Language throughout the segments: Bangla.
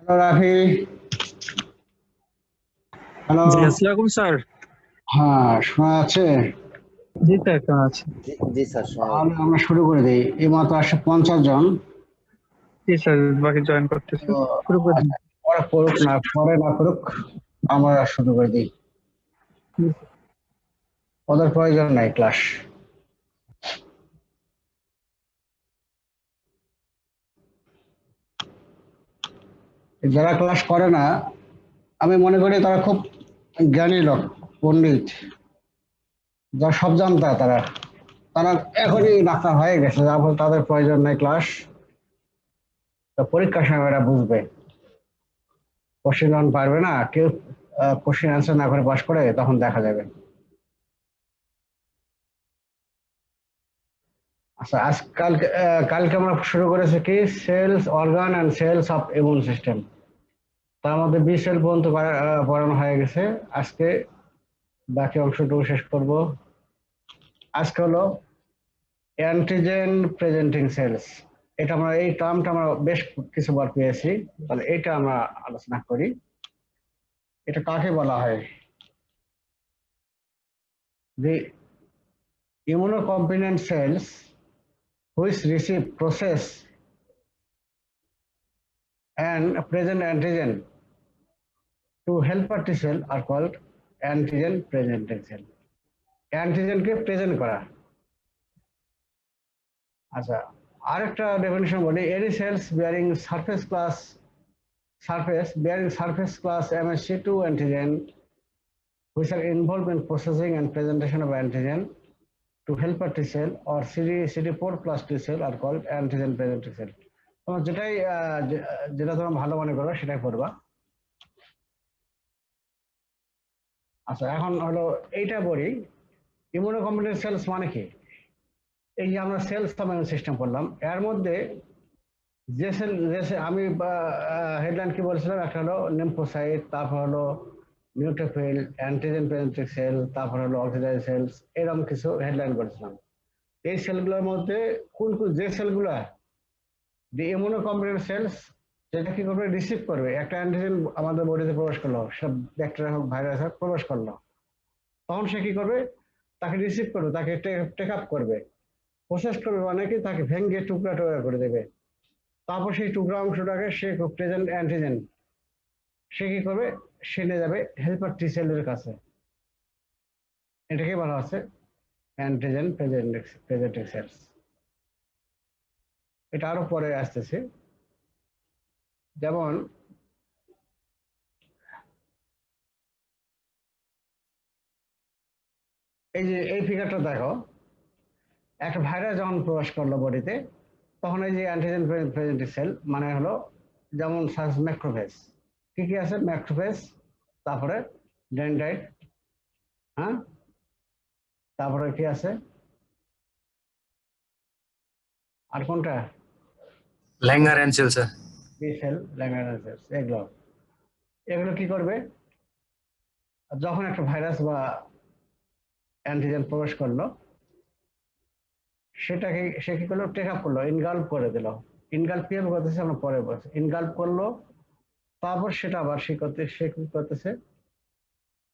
হ্যালো রাফি। হ্যালো। জি আসসালামু আলাইকুম স্যার। হ্যাঁ, শোনা যাচ্ছে? জি স্যার, কেমন আছেন? জি জি স্যার, শোনা তাহলে যাচ্ছে। আমরা শুরু করে দিই। এই মাত্র আসছে 50 জন। জি স্যার, বাকি জয়েন করতেছে। তো শুরু করে দিন। আচ্ছা, ওরা করুক না পরে না করুক, আমরা শুরু করে দিই। জি স্যার। ওদের প্রয়োজন নাই ক্লাস। যারা ক্লাস করে না, আমি মনে করি তারা খুব জ্ঞানী লোক, পণ্ডিত, যারা সব জানতা তারা তারা এখনই ডাক্তার হয়ে গেছে, যার ফলে তাদের প্রয়োজন নাই ক্লাস। তো পরীক্ষার সময় এরা বুঝবে। কোশ্চেন যখন পারবে না কেউ, কোশ্চেন অ্যান্সার না করে পাস করে, তখন দেখা যাবে। আচ্ছা, কালকে আমরা শুরু করেছি কি, cells organ and cells of immune system. তার মধ্যে বি সেল পর্যন্ত পড়ানো হয়ে গেছে। আজকে বাকি অংশটুকু শেষ করব। আজকে হলো অ্যান্টিজেন প্রেজেন্টিং সেলস। এটা আমরা এই টার্মটা আমরা বেশ কিছুবার পেয়েছি, তাহলে এটা আমরা আলোচনা করি। এটা কাকে বলা হয়? দি immunocompetent cells which receive process and present antigen to helper T cell are called antigen presenting cell. অ্যান্টিজেনকে প্রেজেন্ট করা। আচ্ছা, আরেকটা ডেফিনিশন বলি, any cells bearing surface class MHC2 antigen which are involved in processing and presentation of antigen to helper T cell or CD4 plus T cell are called antigen presenting cell. তোমার যেটা তোমার ভালো মনে করো সেটাই করবা। আচ্ছা, এখন হলো এইটা বলি, ইমিউনোকম্পিটেন্ট সেলস মানে কি? এই যে আমরা সেলস ইমিউন সিস্টেম করলাম, এর মধ্যে আমি হেডলাইন কি বলছিলাম, একটা হলো লিম্ফোসাইট, তারপর হলো নিউট্রোফিল, অ্যান্টিজেন প্রেজেন্টিং সেল, তারপর হলো অক্সিডাইজ সেলস, এরকম কিছু হেডলাইন করেছিলাম। এই সেলগুলোর মধ্যে কোন কোন যে সেলগুলো দি ইমিউনোকম্পিটেন্ট সেলস, যেটা কি করবে, রিসিভ করবে একটা অ্যান্টিজেন আমাদের বডিতে প্রবেশ করলো, সব ব্যাকটেরিয়া হোক ভাইরাস হোক প্রবেশ করলো, তখন সে কি করবে, তাকে রিসিভ করবে, তাকে টেক আপ করবে, প্রসেস করবে, মানে কি তাকে ভেঙে টুকরা টুকরা করে দেবে। তারপর সেই টুকরা অংশটাকে সে প্রেজেন্ট অ্যান্টিজেন, সে কি করবে, সে নিয়ে যাবে হেল্পার টি সেলের কাছে। এটাকে বলা হচ্ছে অ্যান্টিজেন প্রেজেন্টিং সেলস। এটা আরো পরে আসতেছে। যেমন এই যে এই ফিগারটা দেখো, একটা ভাইরাস যখন প্রবেশ করলো বডিতে, তখন এই যে অ্যান্টিজেন প্রেজেন্টিং সেল মানে হলো, যেমন ম্যাক্রোফেজ, কি কি আছে, ম্যাক্রোফেজ, তারপরে ডেন্ড্রাইট, হ্যাঁ, তারপরে কি আছে, আর কোনটা, Langerhans cell sir. B cell, Langerhans cells, এগুলো এগুলো কি করবে, যখন একটা ভাইরাস বা অ্যান্টিজেন প্রবেশ করলো, সেটাকে সে কি করলো, টেক আপ করলো, ইনগাল্প করে দিল। ইনগাল্প কিভাবে করতেছে আমরা পরে বলছি। ইনগাল্প করলো, তারপর সেটা আবার সে কি করতেছে,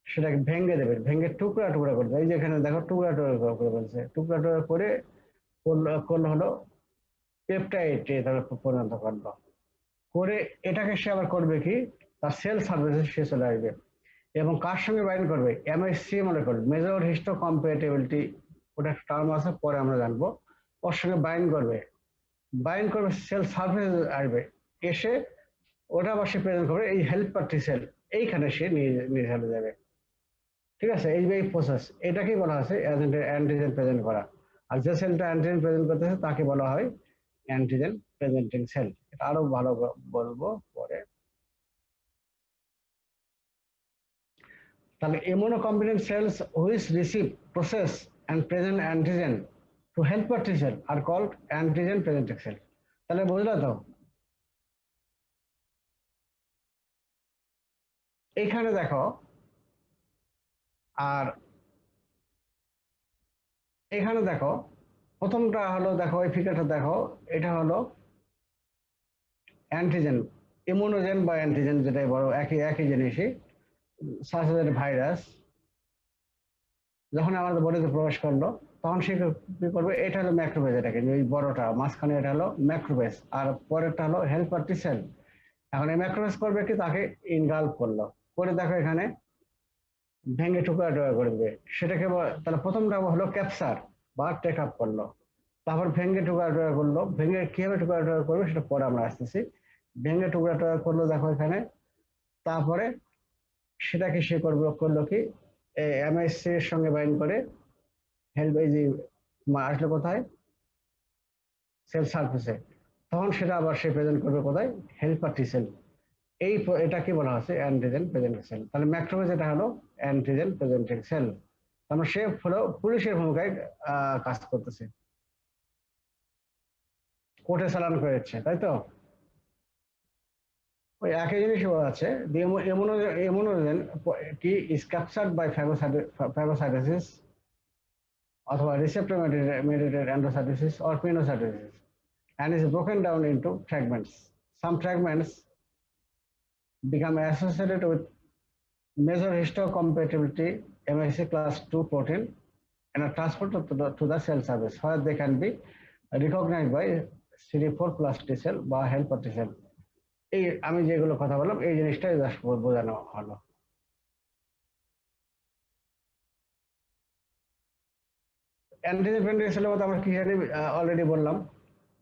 সেটাকে ভেঙে দেবে, ভেঙে টুকরা টুকরা করে দেবে। এই যে এখানে দেখো টুকরা টুকরা করে বলছে, টুকরা টুকরা করে করলো হলো পেপটাইডে তারা পরিণত করলো। করে এটাকে সে আবার করবে কি, তার সেল সার্ভিসে সে চলে আসবে, এবং কার সঙ্গে বাইন্ড করবে, MHC molecule, major histo compatibility, ওটা একটা টার্ম আছে, পরে আমরা জানবো। ওর সঙ্গে বাইন্ড করবে, সেল সার্ফেস আসবে, এসে ওটা আবার সে প্রেজেন্ট করবে এই হেল্পার টি সেল, এইখানে সে নিয়ে নিয়ে চলে যাবে। ঠিক আছে, এই প্রসেস, এটাকেই বলা হচ্ছে অ্যান্টিজেন প্রেজেন্ট করা। আর যে সেলটা অ্যান্টিজেন প্রেজেন্ট করতেছে তাকে বলা হয় অ্যান্টিজেন প্রেজেন্টিং সেল। এটা আরো ভালো বলবো পরে। তাহলে immunocompetent cells which receive, process and present antigen to helper T cell are called antigen presenting cell. তাহলে বুঝলে তো? এইখানে দেখো, আর এখানে দেখো, প্রথমটা হলো, দেখো এই ফিগারটা দেখো, এটা হলো অ্যান্টিজেন, ইমিউনোজেন বা অ্যান্টিজেন যেটাই বড় একই একই জিনিসই, সার্সের ভাইরাস যখন আমাদের বডিতে প্রবেশ করলো তখন সে কি করবে, এটা হলো ম্যাক্রোফেজ, এটাকে ওই বড়টা মাঝখানে এটা হলো ম্যাক্রোফেজ আর পরেরটা হলো হেল্পার টি সেল। এখন এই ম্যাক্রোফেজ করবে কি, তাকে ইনগাল্ভ করলো, করে দেখো এখানে ভেঙে টুকরা টুকরা করে দেবে সেটাকে তাহলে প্রথমটা হলো ক্যাপচার বা টেক আপ করলো, তারপর ভেঙে টুকরা টুকরা করলো, ভেঙে কিভাবে টুকরা টুকরা করবে সেটা পরে আমরা আসতেছি। ভেঙে টুকরা টুকরা করলো দেখো এখানে, তারপরে সেটাকে সে করলো কি এমআইসি এর সঙ্গে বাইন্ড করে হেল্প, এই যে আসলে কোথায় সেল সার্ফেসে, তখন সেটা আবার সে প্রেজেন্ট করবে কোথায়, হেল্পার টি সেল। এটা কি বলা হচ্ছে, অ্যান্টিজেন প্রেজেন্টিং সেল। তাহলে ম্যাক্রোফেজ এটা হলো অ্যান্টিজেন প্রেজেন্টিং সেল। তারপর সে হলো পুলিশের ভূমিকায় কাজ করতেছে, কোর্টে চালান করেছে, তাই তো? ওই একই জিনিস আছে, ইমিউনোজেন কি ইজ ক্যাপচার্ড বাই ফ্যাগোসাইটোসিস অথবা receptor mediated endocytosis or pinocytosis and is broken down into fragments. Some fragments become associated with major histocompatibility MHC class 2 protein and are transported to the cell surface where they can be recognized by CD4 plus T cell বা helper T cell. এই আমি যেগুলো কথা বললাম এই জিনিসটাই জাস্ট বোঝানো হলো। অ্যান্টিজেন প্রেজেন্টিং সেলের মধ্যে আমরা কি জানি অলরেডি বললাম,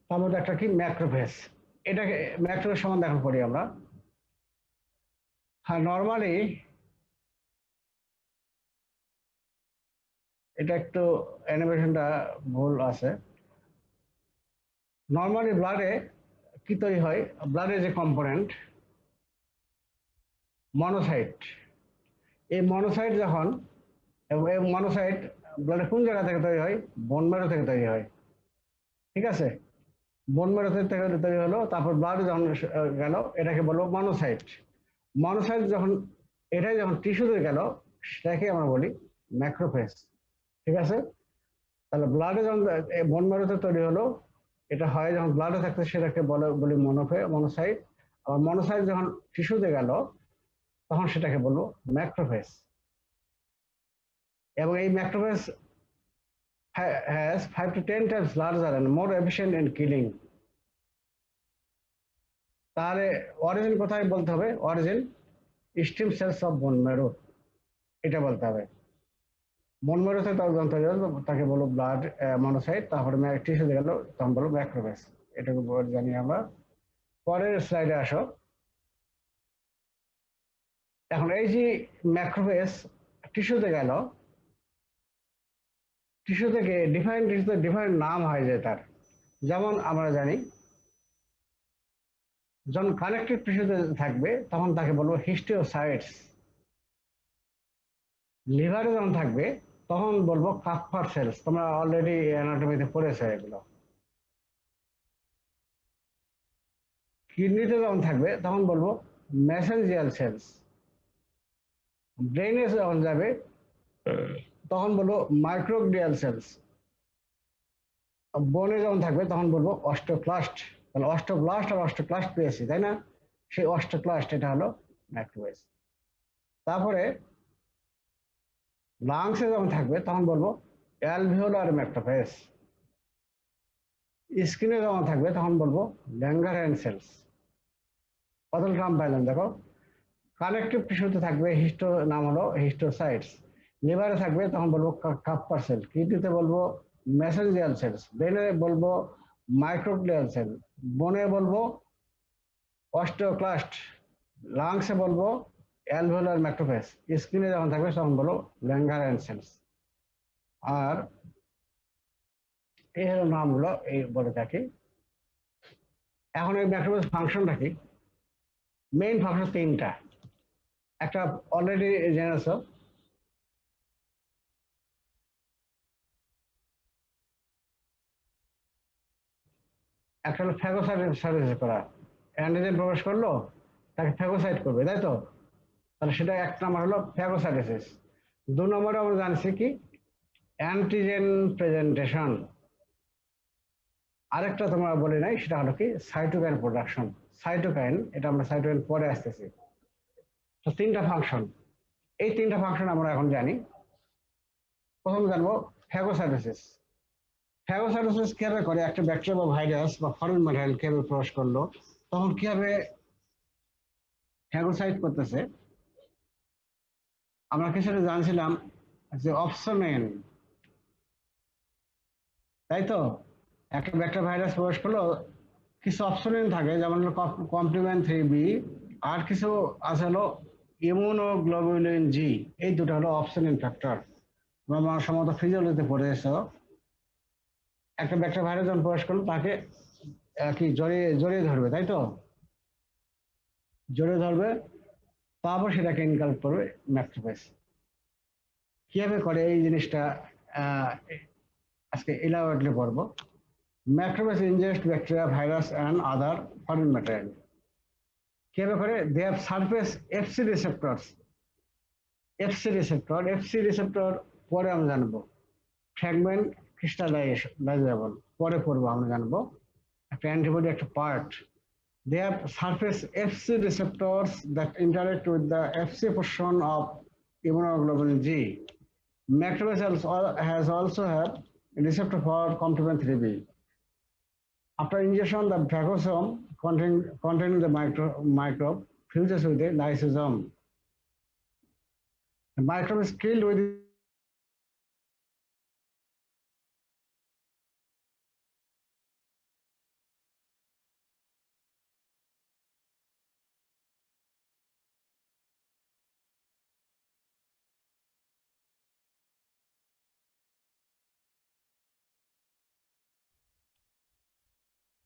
তার মধ্যে একটা কি ম্যাক্রোফেজ। এটাকে ম্যাক্রোফেজ সম্বন্ধে এখন পড়ি আমরা। হ্যাঁ, নর্মালি এটা একটু অ্যানিমেশনটা ভুল আছে। নর্মালি ব্লাডে কি তৈরি হয়, ব্লাডের যে কম্পোনেন্ট মনোসাইট, এই মনোসাইট যখন, এবং এই মনোসাইট ব্লাডে কোন জায়গা থেকে তৈরি হয়, বোন ম্যারো থেকে তৈরি হয়, ঠিক আছে? বোন ম্যারো থেকে তৈরি হলো, তারপর ব্লাডে যখন গেল এটাকে বলবো মনোসাইট। মনোসাইট যখন এটাই যখন টিস্যুতে গেল সেটাকে আমরা বলি ম্যাক্রোফেজ, ঠিক আছে? তাহলে ব্লাডে যখন বোন ম্যারোতে তৈরি হলো, এটা হয় যখন ব্লাডে থাকতে সেটাকে বলি মনোসাইট। আর মনোসাইট যখন টিস্যুতে গেল তখন সেটাকে বলবো ম্যাক্রোফেজ। এবং এই macrophage has 5 to 10 times larger and more efficient in killing. তাহলে অরিজিন কোথায় বলতে হবে, origin stem cells of bone marrow, এটা বলতে হবে। বোন ম্যারোতে তাকে বলবো ব্লাড মনোসাইট, তারপরে টিস্যুতে গেল তখন বলবো ম্যাক্রোফেজ। এটাকে জানি আমরা। পরের স্লাইডে আসো। এখন এই যে ম্যাক্রোফেজ টিস্যুতে গেল, টিস্যু থেকে ডিফারেন্ট নাম হয় যে তার, যেমন আমরা জানি যখন কানেক্টিভ টিস্যুতে থাকবে তখন তাকে বলবো হিস্টিওসাইটস। লিভারে যখন থাকবে তখন বলবো কাপ্পার সেলস, তোমরা অলরেডি অ্যানাটমিতে পড়েছো এগুলো। কিডনিতে যখন থাকবে তখন বলবো মেসেঞ্জিয়াল সেলস। ব্রেনে যখন যাবে তখন বলবো মাইক্রোগ্লিয়াল সেলস। বনে যখন থাকবে তখন বলবো অস্টোক্লাস্ট। তাহলে অস্টোব্লাস্ট আর অস্টোক্লাস্ট পেয়েছি, তাই না? সেই অস্টোক্লাস্ট এটা হলো ম্যাক্রোফেজ। তারপরে লাংসে যখন থাকবে তখন বলবো অ্যালভিওলার ম্যাক্রোফেজ। স্কিনে যখন থাকবে তখন বলবো ল্যাঙ্গারহ্যান্স সেলস। কতটা নাম পাইলাম দেখো। কানেক্টিভ টিস্যুতে থাকবে নাম হলো হিস্টোসাইটস। লিভারে থাকবে তখন বলবো কাপ্পার সেল। কিডনিতে বলবো মেসেঞ্জিয়াল সেলস। ব্রেনে বলবো মাইক্রোগ্লিয়াল সেল। বনে বলবো অস্টিওক্লাস্ট। লাংসে বলবো অ্যালভিওলার ম্যাক্রোফেজ। স্কিনে যখন থাকবে তখন বলবো ল্যাঙ্গারহ্যান্স সেলস। আর এই হলো নামগুলো এই বলে থাকি। এখন এই ম্যাক্রোফেজ ফাংশনটা কি? মেইন ফাংশন তিনটা। একটা অলরেডি জেনেছ, একটা হলো ফ্যাগোসাইটোসিস করা। অ্যান্টিজেন প্রবেশ করলো তাকে ফ্যাগোসাইট করবে, তাই তো? তাহলে সেটা এক নম্বর হলো ফ্যাগোসাইটোসিস। 2 নম্বরে আমরা জানছি কি অ্যান্টিজেন প্রেজেন্টেশন। আরেকটা তোমরা বলি নাই, সেটা হলো কি সাইটোকাইন প্রোডাকশন। সাইটোকাইন, এটা আমরা সাইটোকাইন পরে আসতেছি। তো তিনটা ফাংশন, এই তিনটা ফাংশন আমরা এখন জানি। প্রথম জানবো ফ্যাগোসাইটোসিস। ফ্যাগোসাইটোসিস কিভাবে করে, একটা ব্যাকটেরিয়া বা ভাইরাস বা ফরেন ম্যাটেরিয়াল কিভাবে প্রবেশ করলো, তখন কিভাবে ফ্যাগোসাইট করতেছে। আমরা কিছুটা জানছিলাম যে অপসোনেন, তাই তো? একটা ব্যাকটেরিয়া ভাইরাস প্রবেশ করলো, কিছু অপসোনেন থাকে, যেমন কমপ্লিমেন্ট 3B, আর কিছু আছে হলো ইমিউনোগ্লোবুলিন জি। এই দুটো হলো অপসোনেন ফ্যাক্টর। তোমরা সম্ভবত ফিজিওলজিতে পড়ে এসো, একটা ব্যাকটেরিয়া ভাইরাস যখন প্রবেশ করলো তাকে কি জড়িয়ে জড়িয়ে ধরবে, তাই তো? জড়িয়ে ধরবে, তারপর সেটাকে ইনকালকেট করবে ম্যাক্রোফেজ। কিভাবে করে এই জিনিসটা আজকে ইলাবোরেটলি পড়বো। Macrophage ingest bacteria, virus and other foreign material. কিভাবে করে? They have surface Fc receptors. Fc receptor পরে আমরা জানবো। ফ্র্যাগমেন্ট ক্রিস্টালাইজেবল পরে পড়বো, আমরা জানবো। একটা অ্যান্টিবডি একটা part. They have surface FC receptors that interact with the FC portion of immunoglobulin G. Macrophage has also have a receptor for complement 3B. After injection, the phagosome containing the microbe fuses with a lysosome. The microbe is killed with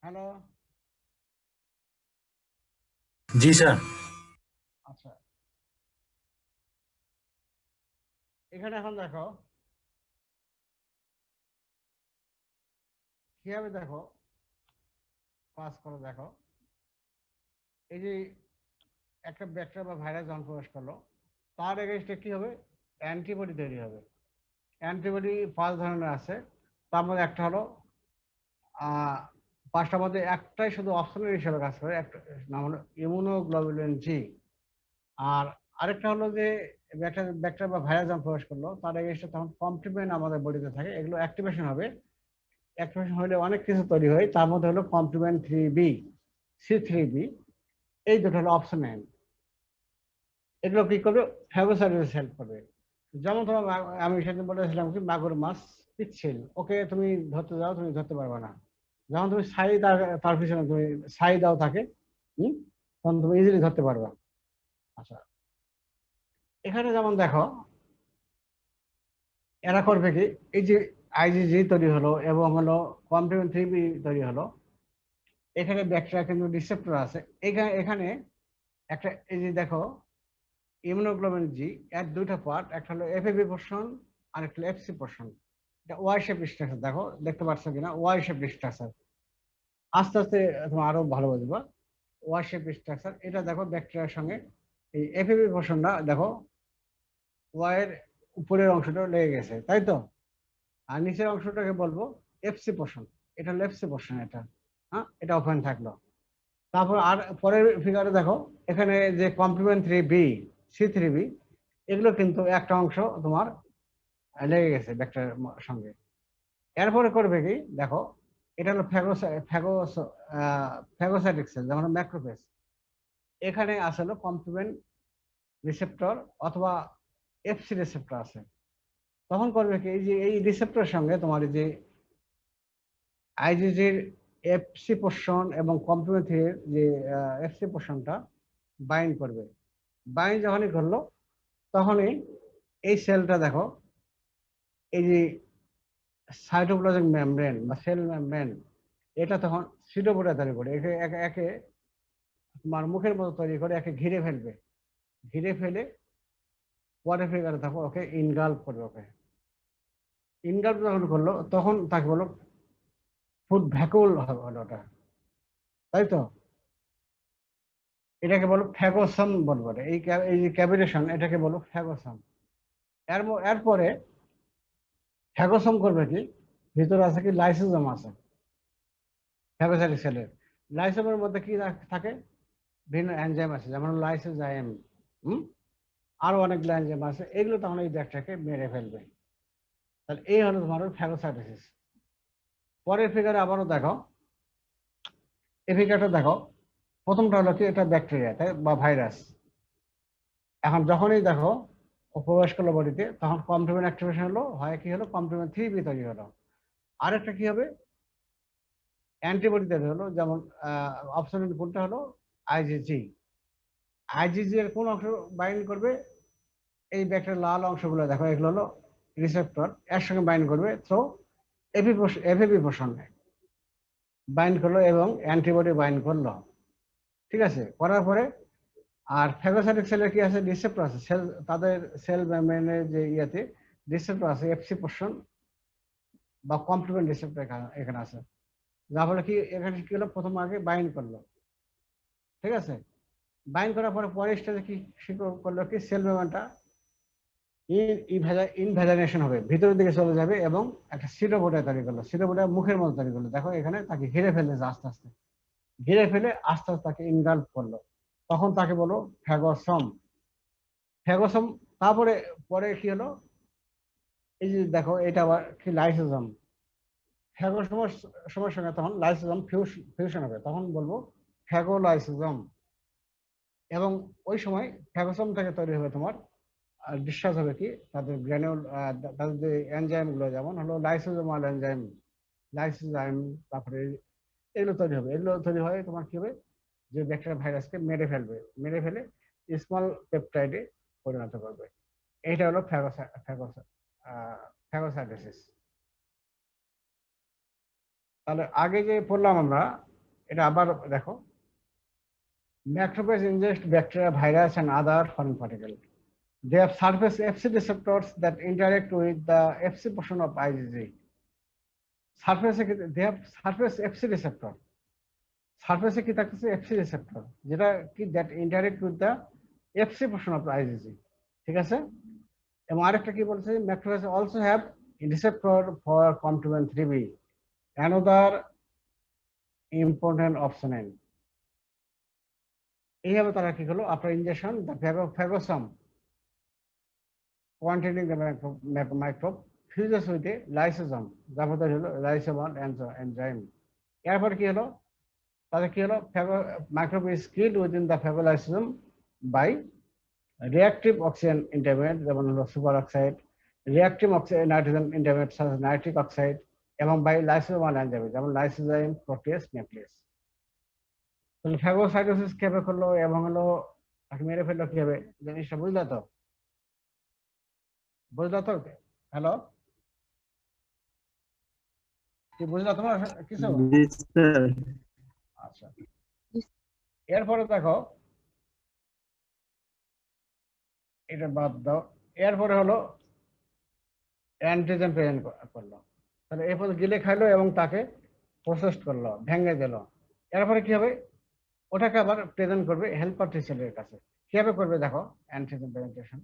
hello. G sir. আচ্ছা, এখানে এখন দেখো কিভাবে, দেখো পাস করে দেখো। এই যে একটা ব্যাকটেরিয়া বা ভাইরাস যখন প্রবেশ করলো, তার এগেইনস্টে কি হবে? অ্যান্টিবডি তৈরি হবে। অ্যান্টিবডি 5 ধরনের আছে, তার মধ্যে একটা হলো পাঁচটার মধ্যে একটাই শুধু অপশনাল হিসেবে কাজ করে, একটা নাম হলো ইমিউনোগ্লোবুলিন জি। আর আরেকটা হলো যে ব্যাকটেরিয়া বা ভাইরাস যখন প্রবেশ করলো, তার এগেইনস্টে তখন কমপ্লিমেন্ট আমাদের বডিতে থাকে, এগুলো অ্যাক্টিভেশন হবে। অ্যাক্টিভেশন হলে অনেক কিছু তৈরি হয়, তার মধ্যে হলো কমপ্লিমেন্ট 3B, C3B। এই দুটো হলো অপশনাল। এগুলো কি করবে? ফ্যাগোসাইটোসিস হেল্প করবে। যেমন তোমার আমি সেদিন বলেছিলাম কি, মাগুর মাছ পিচ্ছিল, ওকে তুমি ধরতে যাও, তুমি ধরতে পারবে না। যখন তুমি ছাই তার পিছনে তুমি ছাই দাও থাকে, তখন তুমি ইজিলি ধরতে পারবে। আচ্ছা, এখানে যেমন দেখো এরা করবে কি, এই যে আইজিজি তৈরি হলো এবং হলো কমপ্লিমেন্ট 3B তৈরি হলো, এখানে ব্যাকটেরিয়া কিন্তু রিসেপ্টর আছে। এখানে একটা, এই যে দেখো ইমিউনোগ্লোবিন জি, এর দুইটা পার্ট, একটা হলো এফএবি পোর্শন আর একটা এফসি পোর্শন। এটা ওয়াই শেপ স্ট্রাকচার, দেখো দেখতে পাচ্ছ কিনা, ওয়াই শেপ স্ট্রাকচার। আস্তে আস্তে তুমি আরো ভালো বুঝবা। ওয়াই শেপ স্ট্রাকচার, এটা দেখো ব্যাকটেরিয়ার সঙ্গে এই এফএবি পোর্শনটা দেখো, ওয়াই এর উপরের অংশটা লেগে গেছে, তাই তো? আর নিচের অংশটাকে বলবো এফসি পোর্শন। এটা হলো এফসি পোর্শন, এটা হ্যাঁ, এটা ওপেন থাকলো। তারপর আর পরের ফিগারে দেখো, এখানে যে কমপ্লিমেন্ট 3B, C3B, এগুলো কিন্তু একটা অংশ তোমার লেগে গেছে ব্যাকটেরিয়ার সঙ্গে। এরপরে করবে কি, দেখো এটা হলো ফ্যাগোসাইটিক সেল, যেমন ম্যাক্রোফেজ। এখানে আসলে কমপ্লিমেন্ট রিসেপ্টর অথবা এফসি রিসেপ্টর আছে। তখন করবে কি, এই যে এই রিসেপ্টরের সঙ্গে তোমার এই যে আইজিজির এফসি পোর্শন এবং কমপ্লিমেন্ট যে এফসি পোর্শনটা বাইন্ড করবে। বাইন্ড যখনই করলো, তখনই এই সেলটা দেখো, এই যে সাইটোপ্লাজমিক মেমব্রেন বা সেল মেমব্রেন, এটা তখন সিটোপোডিয়া তৈরি করে, একে একে একে তোমার মুখের মতো তৈরি করে একে ঘিরে ফেলবে। ঘিরে ফেলে পরে ফিগারে দেখো ওকে ইনগাল্প করবে। ওকে ইনগাল্প যখন করলো, তখন তাকে বলো ফুড ভ্যাকুল হলো ওটা, তাই তো? এটাকে বলো ফ্যাগোসাম বলবো। এই যে ক্যাভিটেশন, এটাকে বলো ফ্যাগোসাম। এরপরে ফ্যাগোসাম করবে কি, ভিতরে আছে কি লাইসোজোম আছে ফ্যাগোসাইটিক সেলের। লাইসোজোমের মধ্যে কি থাকে? ভিন্ন এনজাইম আছে, যেমন লাইসোজাইম, আরো অনেকগুলো এনজাইম আছে, এগুলো তখন এই ব্যাকটেরিয়াকে মেরে ফেলবে। তাহলে এই হলো তোমার ফ্যাগোসাইটোসিস। পরের ফিগারে আবারও দেখো, এই ফিগারটা দেখো, প্রথমটা হলো কি, এটা ব্যাকটেরিয়া তাই বা ভাইরাস। এখন যখনই দেখো ও প্রবেশ করলো বডিতে, তখন কমপ্লিমেন্ট অ্যাক্টিভেশন হলো, হয় কি হলো, কমপ্লিমেন্ট 3B তৈরি হলো। আরেকটা কি হবে, অ্যান্টিবডি তৈরি হলো, যেমন অপশন কোনটা হলো, আইজিজি। আইজিজি এর কোন অংশ বাইন্ড করবে? এই ব্যাকটেরিয়ার লাল অংশগুলো দেখো, এগুলো হলো রিসেপ্টর, এর সঙ্গে বাইন্ড করবে, তো এফএবি পোষণ বাইন্ড করলো এবং অ্যান্টিবডি বাইন্ড করলো। ঠিক আছে, করার পরে আর ফ্যাগোসাইটিক সেলের কি আছে, রিসেপ্টর আছে, সেল তাদের সেল মেমব্রেনের যে ইয়েতে রিসেপ্টর আছে, এফসি পোর্শন বা কমপ্লিমেন্ট রিসেপ্টর এখানে আছে, যার ফলে কি এখানে কি হলো, প্রথম আগে বাইন্ড করলো। ঠিক আছে, বাইন্ড করার পরে পরের স্টেজে কি করলো কি, সেল মেমব্রেনটা ইনভ্যাজাইনেশন হবে, ভিতরের দিকে চলে যাবে এবং একটা সিরোবোটা তৈরি করলো, সিরোবোটা মুখের মতো তৈরি করলো। দেখো এখানে তাকে ঘিরে ফেলেছে, আস্তে আস্তে ঘিরে ফেলে আস্তে আস্তে তাকে ইনগাল্ফ করলো, তখন তাকে বলো ফ্যাগোসম। ফ্যাগোসম তারপরে পরে কি হলো, এই যে দেখো এটা আবার কি, লাইসোজোম। ফ্যাগোসমের সময়ের সঙ্গে তখন লাইসোজোম ফিউশন হবে, তখন বলবো ফ্যাগোলাইসোজোম। এবং ওই সময় ফ্যাগোসম থেকে তৈরি হবে তোমার ডিসচার্জ হবে কি, তাদের গ্র্যানুল, তাদের যে এনজাইম গুলো, যেমন হলো লাইসোজোমাল এনজাইম, লাইসোজাইম, তারপরে এগুলো তৈরি হবে। এগুলো তৈরি হয় তোমার কি হবে, যে ব্যাকটেরিয়া ভাইরাসকে মেরে ফেলবে, মেরে ফেলে স্মল পেপটাইডে পরিণত করবে। এইটা হলো ফ্যাগোসাইটোসিস। তাহলে আগে যে পড়লাম আমরা, এটা আবার দেখো, macrophage ingest bacteria, virus and other foreign particles. They have surface Fc receptors that interact with the Fc portion of IgG. They have surface Fc receptor. সারফেসে কি থাকতেছে, Fc receptor, যেটা কি that interact with the Fc portion of IgG। ঠিক আছে, এবং আরেকটা কি বলছে, macrophage also have receptor for complement 3B, another important option। এইভাবে তারা কি হলো, after injection the phagosome containing the microbe fuses with a lysosome, যার মধ্যে হলো লাইসোমাল এনজাইম। এরপর কি হলো, তাদের কি হলো, microbe is killed within the phagolysosome by reactive oxygen intermediate, যেমন হলো super oxide, reactive nitrogen intermediate সাথে নাইট্রিক অক্সাইড, এবং বাই লাইসোমাল এনজাইম, যেমন লাইসোজাইম, প্রোটিয়াস, নিউক্লিয়াস। তাহলে ফ্যাগোসাইটোসিস কিভাবে করলো এবং হলো তাকে মেরে ফেললো কিভাবে, জিনিসটা বুঝলা তো? বুঝলা তো? হ্যালো, কি বুঝলা তোমার কিছু? জি স্যার। আচ্ছা, এরপরে দেখো, এটা বাদ দাও, এরপরে হলো অ্যান্টিজেন প্রেজেন্ট করলো। তাহলে এরপরে গিলে খাইলো এবং তাকে প্রসেস করলো, ভেঙে দিল। এরপরে কি হবে, ওটাকে আবার প্রেজেন্ট করবে হেল্পার টি সেলের কাছে। কিভাবে করবে দেখো অ্যান্টিজেন প্রেজেন্টেশন।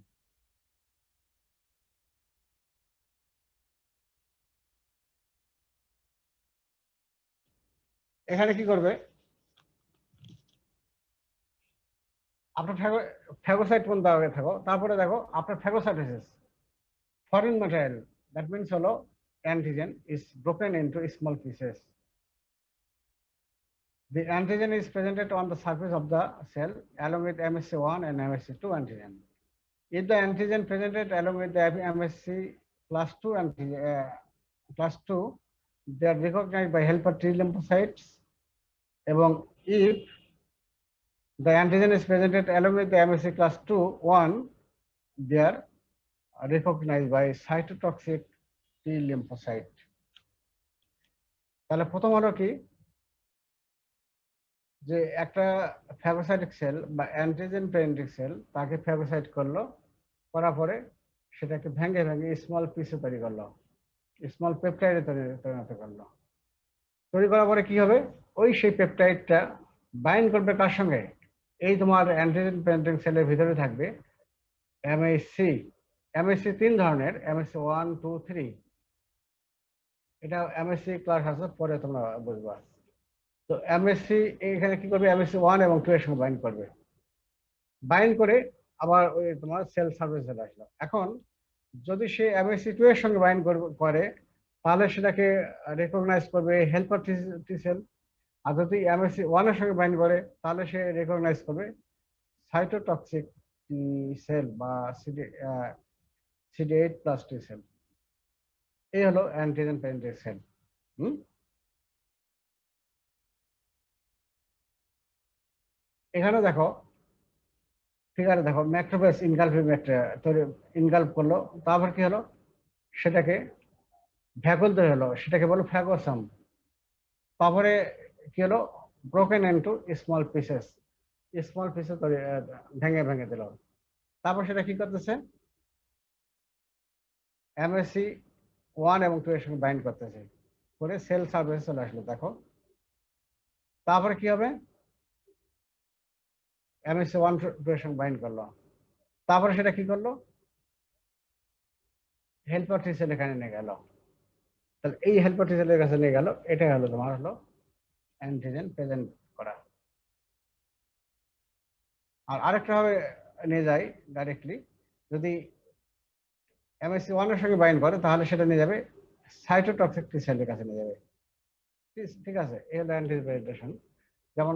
এখানে কি করবে, আপনার ফ্যাগোসাইট কোন দাগে থাকো, তারপরে দেখো আপনার phagocytosis, foreign material, that means হলো antigen is broken into small pieces. The antigen is presented on the surface of the cell along with MSC1 and MSC2 antigen. If the antigen presented along with the MSC class 2 antigen, class 2, they are recognized by helper T lymphocytes. এবং if the antigen is presented along with the MSC class 2-1, they are recognized by cytotoxic T lymphocyte. তাহলে প্রথম হলো কি, যে একটা ফ্যাগোসাইটিক সেল বা অ্যান্টিজেন প্রেজেন্টিং সেল, তাকে ফ্যাগোসাইট করলো, করার পরে সেটাকে ভেঙে ভেঙে স্মল পিসে তৈরি করলো, স্মল পেপটাইডে পরিণত করলো। তৈরি করার পরে কি হবে, ওই সেই পেপটাইডটা বাইন্ড করবে কার সঙ্গে, এই তোমার অ্যান্টিজেন প্রেজেন্টিং সেলের ভিতরে থাকবে এমএসসি। এমএসসি 3 ধরনের, এমএসসি 1, 2, 3। এটা এমএসসি ক্লাস আছে, পরে তোমরা বুঝবা। তো এমএসসি এখানে কি করবে, এমএসসি 1 এবং 2 এর সঙ্গে বাইন্ড করবে, বাইন্ড করে আবার ওই তোমার সেল সার্ভিস চলে আসলো। এখন যদি সে এমএসসি 2 এর সঙ্গে বাইন্ড করে তাহলে সেটাকে রেকগনাইজ করবে হেল্পার টি সেল। আর যদি এমএসসি 1 এর সঙ্গে বাইন্ড করে তাহলে সে রেকগনাইজ করবে সাইটোটক্সিক টি সেল বা CD8 প্লাস টি সেল। এই হলো অ্যান্টিজেন পেনিট্রেন্ট সেল। এখানে দেখো, ফিগারে দেখো, ম্যাক্রোফেজ ইনগালফিং ইনগালফ করলো, তারপর কি হলো, সেটাকে ভ্যাকুল তৈরি হলো, সেটাকে বলো ফ্যাগোসাম। তারপরে কি হলো, broken into small pieces, small পিসে ভেঙে ভেঙে দিল। তারপর সেটা কি করতেছে, এমএসসি 1 এবং 2 এর সঙ্গে বাইন্ড করতেছে, করে সেল সার্ভিস চলে আসলো দেখো। তারপরে কি হবে, এমএসসি 1 2 এর সঙ্গে বাইন্ড করলো, তারপরে সেটা কি করলো, হেল্পার টি সেল এখানে নিয়ে গেল। তাহলে এই হেল্পার টি সেলের কাছে নিয়ে গেল, এটাই হলো তোমার হলো অ্যান্টিজেন প্রেজেন্ট করা। আর আরেকটা ভাবে নিয়ে যায় ডাইরেক্টলি, যদি এমএসসি 1 এর সঙ্গে বাইন্ড করে তাহলে সেটা নিয়ে যাবে সাইটোটক্সিক টি সেলের কাছে নিয়ে যাবে। ঠিক আছে, এই হলো অ্যান্টিজেন। যেমন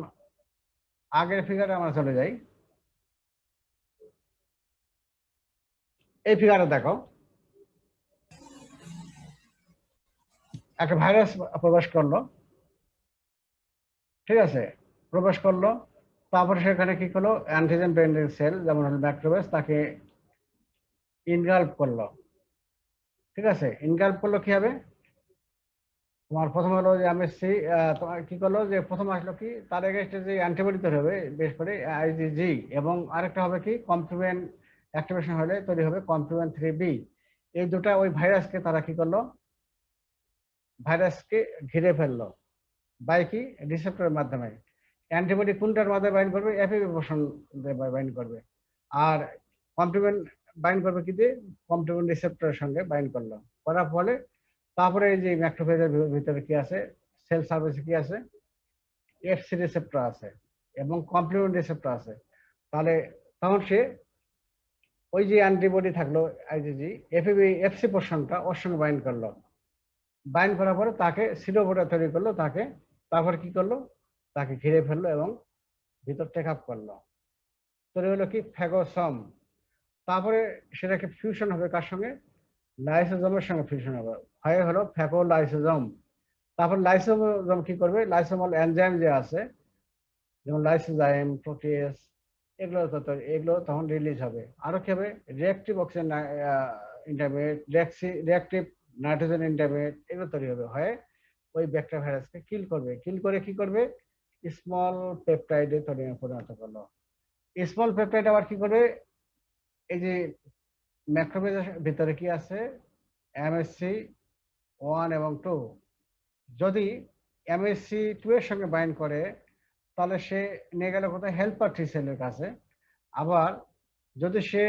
আগের ফিগারে আমরা চলে যাই, এই ফিগারে দেখো একটা ভাইরাস প্রবেশ করলো, ঠিক আছে, প্রবেশ করলো, তারপরে সেখানে কি করলো, অ্যান্টিজেন পেনিট্রেন্ট সেল যেমন হলো ম্যাক্রোফেজ তাকে ইনগালফ করলো। ঠিক আছে, ইনগালফ করলো কি হবে, তোমার প্রথম হলো যে এমএসসি তোমার কি করলো, যে প্রথম আসলো কি, তার এগেইনস্টে যে অ্যান্টিবডি তৈরি হবে বেশ করে আইজিজি, এবং আরেকটা হবে কি কমপ্লিমেন্ট অ্যাক্টিভেশন হলে তৈরি হবে কমপ্লিমেন্ট 3B। এই দুটা ওই ভাইরাসকে তারা কি করলো, ভাইরাসকে ঘিরে ফেললো বাই কি রিসেপ্টরের মাধ্যমে। অ্যান্টিবডি কোনটার মাধ্যমে বাইন্ড করবে, এপিবি পোর্শন বাইন্ড করবে, আর কমপ্লিমেন্ট বাইন্ড করবে কি দিয়ে, কমপ্লিমেন্ট রিসেপ্টরের সঙ্গে বাইন্ড করলো, করার ফলে তারপরে এই যে ম্যাক্রোফেজের ভিতরে কি আছে, সেল সার্ভিসে কি আছে, এফসি রিসেপ্টর আছে এবং কমপ্লিমেন্ট রিসেপ্টর আছে। তাহলে তখন সে ওই যে অ্যান্টিবডি থাকলো আইজিজি, এফসি পোর্শনটা ওর সঙ্গে বাইন্ড করলো, বাইন্ড করার পরে তাকে সিডোবোটা তৈরি করলো, তাকে তারপর কি করলো, তাকে ঘিরে ফেললো এবং ভিতর টেক আপ করলো, তৈরি হলো কি ফ্যাগোসম। তারপরে সেটাকে ফিউশন হবে কার সঙ্গে, লাইসোজোমের সঙ্গে ফিউশন হবে, হয় হলো ফ্যাগোলাইসোজোম। তারপর লাইসোজোম কি করবে, লাইসোমাল এনজাইম যে আছে যেমন লাইসোজাইম, প্রোটিয়েস, এগুলো তখন রিলিজ হবে। আরো কি হবে, reactive oxygen intermediate, reactive nitrogen intermediate, এগুলো তৈরি হবে, হয় ওই ব্যাকটেরিয়া ভাইরাসকে কিল করবে, কিল করে কি করবে, স্মল পেপটাইডে পরিণত করলো। স্মল পেপটাইড আবার কি করবে, এই যে ম্যাক্রোফেজের ভিতরে কি আছে, এমএসসি 1 এবং 2, যদি এমএসসি 2 এর সঙ্গে বাইন্ড করে তাহলে সে নিয়ে গেল কোথায়, হেল্পার টি সেলের কাছে। আবার যদি সে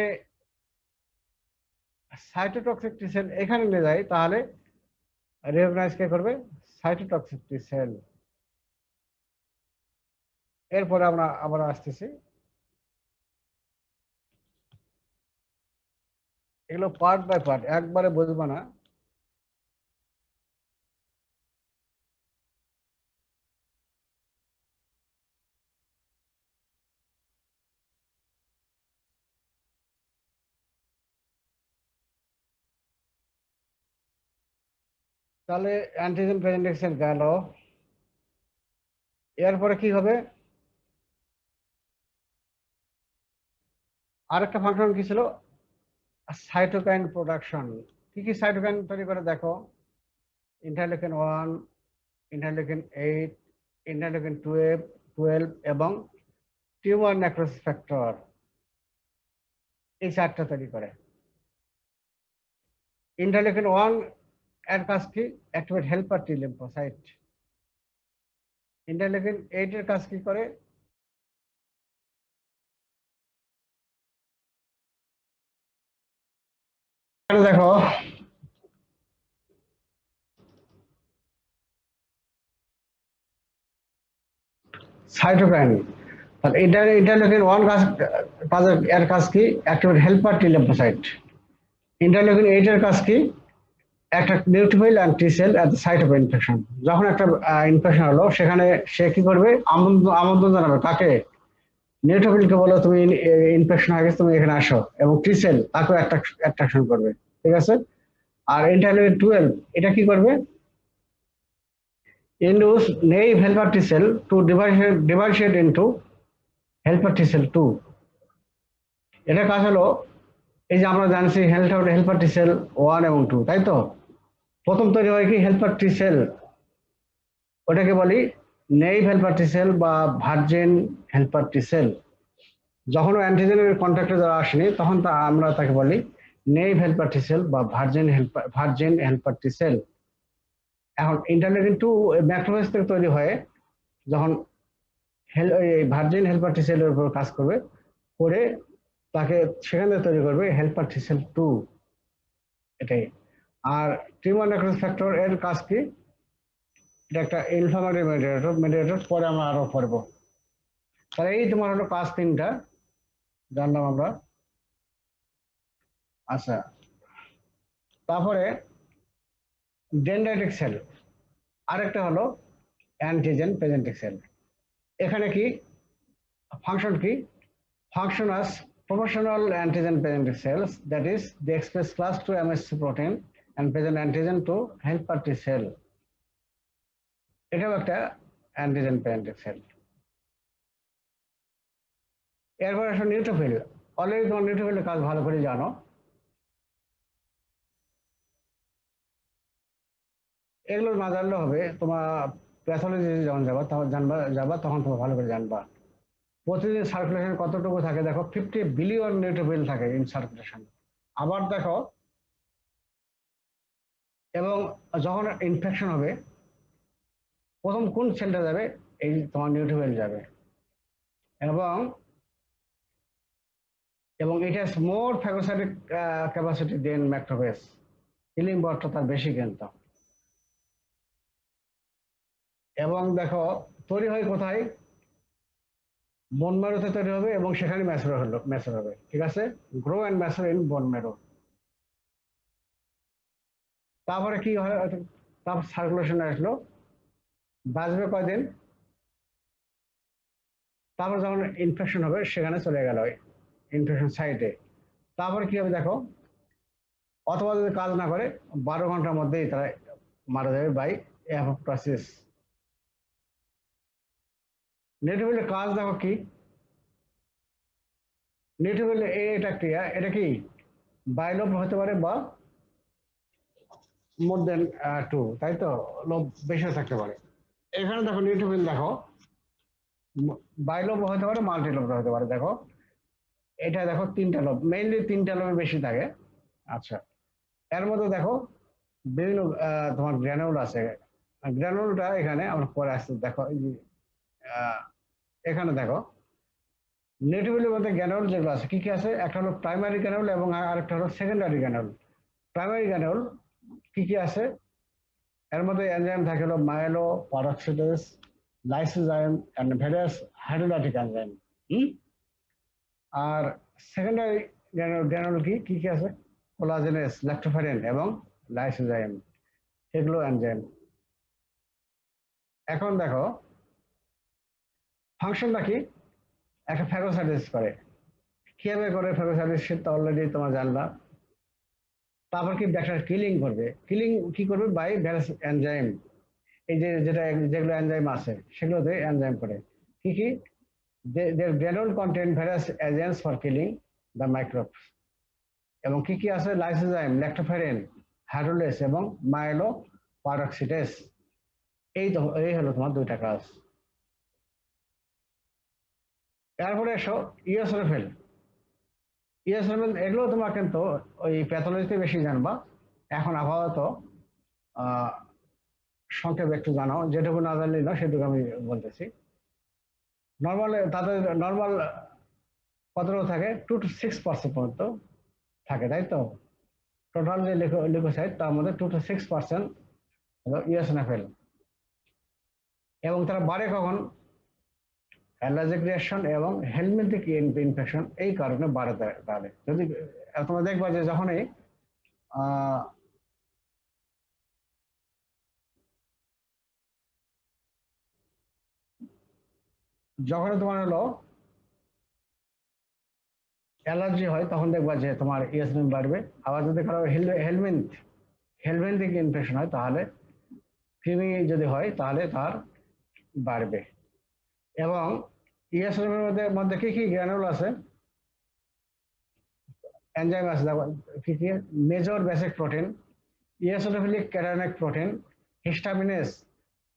সাইটোটক্সিক টি সেল এখানে নিয়ে যায় তাহলে রিকগনাইজ কে করবে, সাইটোটক্সিক টি সেল। এরপরে আমরা আবার আসতেছি, এগুলো পার্ট বাই পার্ট, একবারে বুঝবো না। তাহলে অ্যান্টিজেন প্রেজেন্টেশন গেল, এরপরে কি হবে, আরেকটা ফাংশন কি ছিল, সাইটোকাইন প্রোডাকশন। কি কি সাইটোকাইন তৈরি করে দেখো, ইন্টারলিউকিন 1, ইন্টারলিউকিন 8, ইন্টারলিউকিন 12 এবং টিউমার নেক্রোসিস ফ্যাক্টর, এই চারটা তৈরি করে। ইন্টারলিউকিন 1 এর কাজ কি, activate helper T lymphocyte. Interleukin 8 এর কাজ কি করে, দেখো সাইটোকাইন। তাহলে ইন্টারলিউকিন 1 এর কাজ কি? Activate helper T lymphocyte. Interleukin 8 এর কাজ কি? একটা neutrophil and T cell at the site of infection. যখন একটা ইনফেকশন হলো সেখানে সে কি করবে? আমন্ত্রণ জানাবে কাকে? নিউট্রোফিলকে বলো তুমি ইনফেকশন হয়ে গেছে, তুমি এখানে আসো, এবং টি সেল তাকেও অ্যাট্রাকশন করবে। ঠিক আছে? আর ইন্টারলিউকিন 12 এটা কি করবে? induce naive helper T cell to differentiate into helper T cell 2. এটা কাজ হলো, এই যে আমরা জানছি হেল্পার টি সেল 1 এবং 2, তাই তো? প্রথম তৈরি হয় কি? হেল্পার টি সেল, ওটাকে বলি নেইভ হেল্পার টি সেল বা ভার্জিন হেল্পার টি সেল। যখন অ্যান্টিজেনের কন্ট্যাক্টে যারা আসেনি তখন আমরা তাকে বলি নেইভ হেল্পার টি সেল বা ভার্জিন হেল্পার টি সেল। এখন ইন্টারলিউকিন 2 ম্যাক্রোফেজ থেকে তৈরি হয়ে যখন ভার্জিন হেল্পার টি সেলের উপর কাজ করবে, করে তাকে সেখান থেকে তৈরি করবে হেল্পার টি সেল 2। এটাই। আর টিউমার নেক্রোসিস ফ্যাক্টর এর কাজ কি? এটা একটা ইনফ্লামেটরি মেডিয়েটর, পরে আমরা আরো পড়বো। তাহলে এই তোমার হলো কাজ 3টা জানলাম আমরা। আচ্ছা, তারপরে ডেনড্রাইটিক সেল, আরেকটা হলো অ্যান্টিজেন প্রেজেন্টিং সেল। এখানে কি ফাংশন কি? Function as proportional antigen presenting cells, that is, they express class 2 MHC protein and present antigen to helper T cell. এটাও একটা অ্যান্টিজেন প্রেজেন্টিং সেল। এরপর আসলে নিউট্রোফিল। অলরেডি তোমার নিউট্রোফিলের কাজ ভালো করে জানো। এগুলো না জানলে হবে, তোমার প্যাথোলজি যখন যাবা তখন তোমার ভালো করে জানবা। প্রতিদিন সার্কুলেশন কতটুকু থাকে দেখো, 50 বিলিয়ন নিউট্রোফিল থাকে ইন সার্কুলেশন। আবার দেখো, এবং যখন ইনফেকশন হবে প্রথম কোন সেলটা যাবে? এই তোমার নিউট্রোফিল যাবে। এবং it has more phagocytic capacity than macrophage. Killing পাওয়ারটা তার বেশি কিন্তু। এবং দেখো তৈরি হয় কোথায়? বোন ম্যারোতে তৈরি হবে এবং সেখানে ম্যাচুর হবে। ঠিক আছে? Grow and mature in bone marrow. তারপরে কি হয়? তারপর সার্কুলেশন আসলো, বাঁচবে কয়দিন, তারপর যখন ইনফেকশন হবে সেখানে চলে গেল ইনফেকশন সাইটে। তারপরে কি হবে দেখো, অথবা যদি কাজ না করে 12 ঘন্টার মধ্যেই তারা মারা যাবে বাই অ্যাপোপ্টোসিস। নিউট্রোফিলের কাজ দেখো কি? নিউট্রোফিল এটা ক্রিয়া, এটা কি বাইলোভ হতে পারে বা মোর দেন 2, তাই তো? লোভ বেশি থাকতে পারে। এখানে দেখো নিউট্রোফিল দেখো বাইলোভ হতে পারে, মাল্টিলোভ হতে পারে। দেখো এটা দেখো 3টা লোভ, মেইনলি 3টা লোভে বেশি থাকে। আচ্ছা, এর মধ্যে দেখো বিভিন্ন তোমার গ্র্যানুল আছে। গ্র্যানুলটা এখানে আমরা পরে আসতে দেখো, এখানে দেখো নিউট্রোফিলের মধ্যে গ্র্যানুল যেগুলো আছে কি কি আছে? একটা হলো প্রাইমারি গ্র্যানুল এবং আরেকটা হলো সেকেন্ডারি গ্র্যানুল। প্রাইমারি গ্র্যানুল কি কি আছে? এর মধ্যে এনজাইম থাকে হলো myeloperoxidase, lysozyme and various hydrolytic enzyme. আর সেকেন্ডারি গ্র্যানুল কি কি কি আছে? কোলাজেনেস, ল্যাক্টোফেরিন এবং লাইসোজাইম, এগুলো এনজাইম। এখন দেখো ফাংশনটা কি? একটা ফ্যাগোসাইটোসিস করে। কিভাবে করে ফ্যাগোসাইটোসিস সেটা অলরেডি তোমরা জানলা। তারপর কি ব্যাকটেরিয়া কিলিং করবে। কিলিং কি করবে? By various enzyme. এই যে যেগুলো এনজাইম আছে সেগুলোতে এনজাইম করে। কি কি? their granule contain various agents for killing the microbes. এবং কি কি আছে? লাইসোজাইম, ল্যাক্টোফেরিন, হাইড্রোলেস এবং মাইলো পারঅক্সিডেজ। এই হলো তোমার 2টা কাজ। এরপরে এসো ইওসিনোফিল। ইওসিনোফিল এগুলো তোমার কিন্তু ওই প্যাথোলজিতে বেশি জানবা। এখন আপাতত সংক্ষেপে একটু জানো, যেটুকু না জানলেই না সেটুকু আমি বলতেছি। নর্মাল তাদের নর্মাল কতটুকু থাকে? 2 to 6% পর্যন্ত থাকে, তাই তো? টোটাল যে লিউকোসাইট তার মধ্যে 2 to 6% হলো ইওসিনোফিল। এবং তারা বাড়ে কখন? অ্যালার্জিক রিঅ্যাকশন এবং হেলমিনথিক ইনফেকশন এই কারণে বাড়ে দাঁড়াবে। যদি তোমরা দেখবা যে যখনই তোমার হলো অ্যালার্জি হয় তখন দেখবা যে তোমার ইএসএনএফ বাড়বে। আবার যদি কারো হেলমিনথিক ইনফেকশন হয় তাহলে কৃমি যদি হয় তাহলে তার বাড়বে। এবং ইএসএনএফ এর মধ্যে কি কি গ্র্যানুল আছে, এনজাইম আছে, কি কি? Major basic protein, eosinophilic cationic protein, histaminase,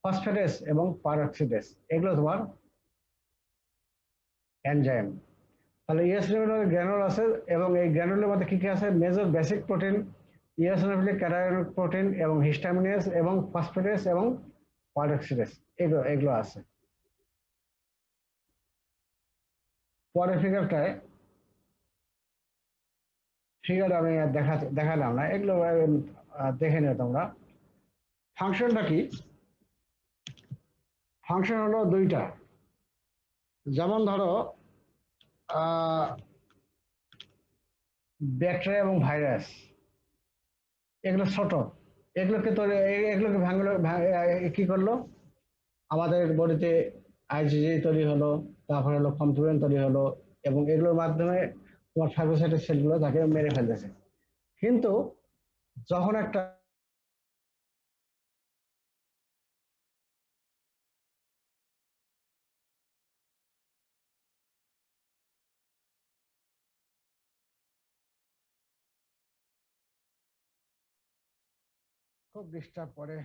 phosphatase এবং পারঅক্সিডেস, এগুলো তোমার এনজাইম। তাহলে ইওসিনোফিলিক গ্র্যানুল আছে এবং এই গ্র্যানুলের মধ্যে কি কি আছে? Major basic protein, eosinophilic cationic protein এবং হিস্টামিনেস এবং ফসফেটেস এবং পারঅক্সিডেস, এগুলো আছে। পরের ফিগার আমি দেখালাম না, এগুলো দেখে নিও তোমরা। ফাংশনটা কি? ফাংশন হলো দুইটা। যেমন ধরো ব্যাকটেরিয়া এবং ভাইরাস, এগুলো ছোট, এগুলোকে কি করলো? আমাদের বডিতে আইজিজি তৈরি হলো, তারপরে হলো কমপ্লিমেন্ট তৈরি হলো এবং এগুলোর মাধ্যমে তোমার ফাইব্রোসাইটিক সেলগুলো তাকে মেরে ফেলতেছে। কিন্তু যখন একটা খুব ডিস্টার্ব করে,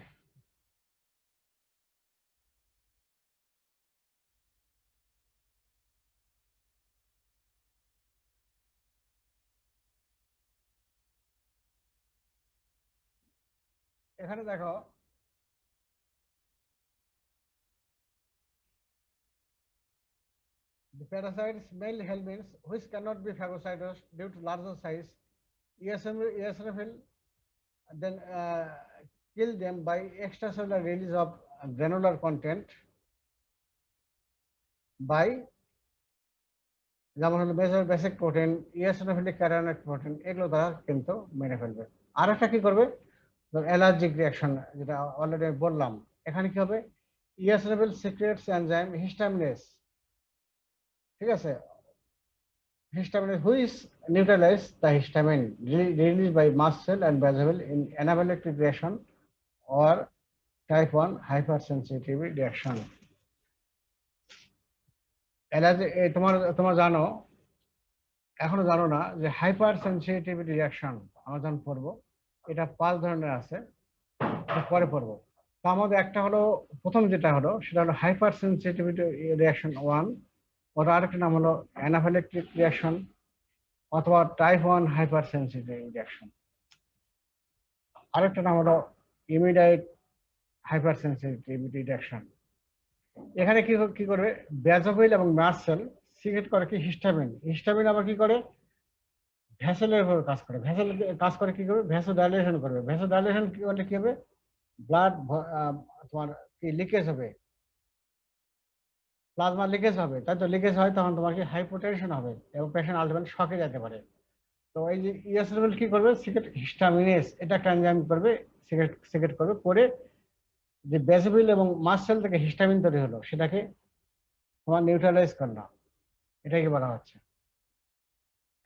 এখানে দেখো the parasites male helminths which cannot be phagocytosed due to larger size, eosinophil then kill them by extracellular release of granular content by যেমন হলো major basic protein, eosinophilic cationic protein, এগুলো দ্বারা কিন্তু মেরে ফেলবে। আর একটা কি করবে? অ্যালার্জিক রিঅ্যাকশন, যেটা অলরেডি বললাম। এখানে কি হবে? ইওসিনোফিল সিক্রেটস এনজাইম হিস্টামিনেস, ঠিক আছে, histamine which neutralize the histamine released by mast cell and basal in anaphylactic reaction or type 1 hypersensitivity reaction. Allergy তোমরা জানো, এখনো জানো না যে হাইপার সেন্সিটিভিটি রিঅ্যাকশন আমরা যখন পড়বো এটা 5 ধরনের আছে, পরে পড়বো। তার মধ্যে একটা হলো, প্রথম যেটা হলো সেটা হলো হাইপার সেন্সিটিভিটি রিঅ্যাকশন 1, ওটা আরেকটা নাম হলো অ্যানাফিল্যাক্টিক রিঅ্যাকশন অথবা টাইপ 1 হাইপার সেন্সিটিভ রিঅ্যাকশন। আরেকটা নাম হলো ইমিডিয়েট হাইপার সেন্সিটিভিটি রিঅ্যাকশন। এখানে কি করবে? ব্যাজোফিল এবং মাস্ট সেল সিক্রেট করে কি? হিস্টামিন আবার কি করে? ভেসেলের উপর কাজ করে। ভেসেল কাজ করে কি করবে? ভ্যাসোডাইলেশন করবে। ভ্যাসোডাইলেশন কি করলে কি হবে? ব্লাড তোমার কি লিকেজ হবে, প্লাজমা লিকেজ হবে, তাই তো? লিকেজ হয় তখন তোমার কি হাইপোটেনশন হবে এবং পেশেন্ট আলটিমেটলি শকে যেতে পারে। তো এই যে ইওসিনোফিল কি করবে? সিক্রেট হিস্টামিনেস, এটা একটা এনজাইম করবে, সিক্রেট করবে, করে যে বেসোফিল এবং মাস্ট সেল থেকে হিস্টামিন তৈরি হলো সেটাকে তোমার নিউট্রালাইজ করলো, এটাকে বলা হচ্ছে।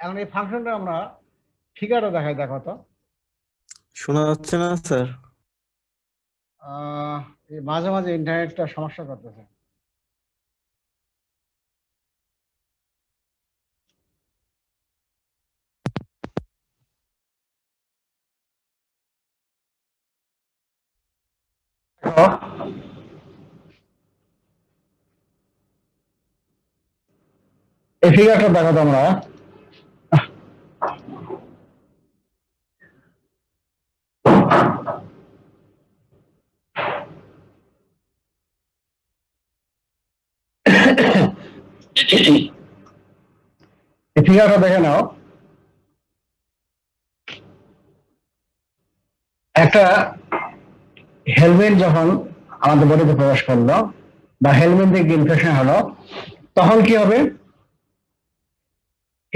এখন এই ফাংশনটা আমরা ফিগারও দেখাই, দেখো তো। শোনা যাচ্ছে না স্যার? মাঝে মাঝে ইন্টারনেটটা সমস্যা করতেছে। এই ফিগারটা দেখো তোমরা। এই ফিগারটা দেখে নাও। একটা হেলমেট যখন আমাদের বডিতে প্রবেশ করলো বা হেলমেট দিয়ে ইনফেকশন হলো, তখন কি হবে,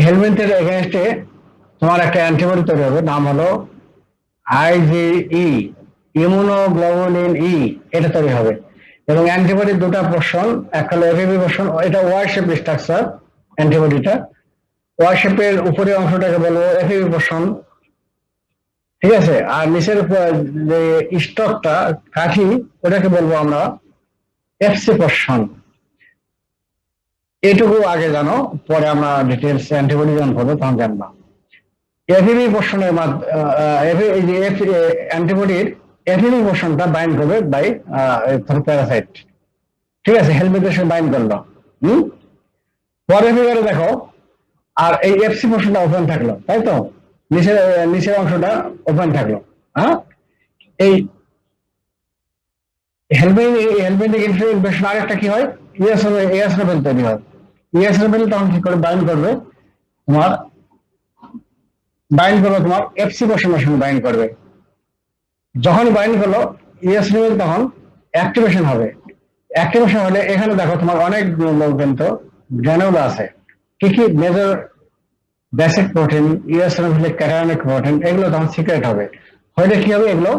হেলমেন্থের এগেনস্টে তোমার একটা অ্যান্টিবডি তৈরি হবে, নাম হলো আইজিই, ইমিউনোগ্লোবুলিন ই, এটা তৈরি হবে। এবং অ্যান্টিবডির দুটো পোর্শন, একটা হলো এফএবি পোর্শন, এটা ওয়াই শেপ স্ট্রাকচার অ্যান্টিবডিটা, ওয়াই শেপের উপরের অংশটাকে বলবো এফএবি পোর্শন, ঠিক আছে। আর নিচের যে স্টকটা কাঠি, ওটাকে বলবো আমরা এফসি পোর্শন। এটুকু আগে জানো, পরে আমরা ডিটেলস অ্যান্টিবডি যখন করবো তখন জানবা। এফিবি পোর্শনের অ্যান্টিবডির এফিবি পোর্শনটা বাইন্ড করবে বাই প্যারাসাইট, ঠিক আছে, হেলমেটের সঙ্গে বাইন্ড করলো। পরে ফিগারে দেখো, আর এই এফসি পোর্শনটা ওপেন থাকলো, তাই তো, নিচের অংশটা ওপেন থাকলো। হ্যাঁ, এই হেলমেটিক ইনফেকশন আরেকটা কি হয়, ইএসএফএল তৈরি হয়। ইএসএফএল তখন কি করে বাইন্ড করবে, তোমার এফসি পোর্শনের সঙ্গে বাইন্ড করবে। যখন বাইন্ড করলো ইএসএফএল, তখন অ্যাক্টিভেশন হবে। অ্যাক্টিভেশন হলে এখানে দেখো তোমার অনেক কিন্তু গ্র্যানুলা আছে। কি কি? Major basic protein, ESFL, cationic protein, এগুলো তখন সিক্রেট হবে। হলে কি হবে, এগুলো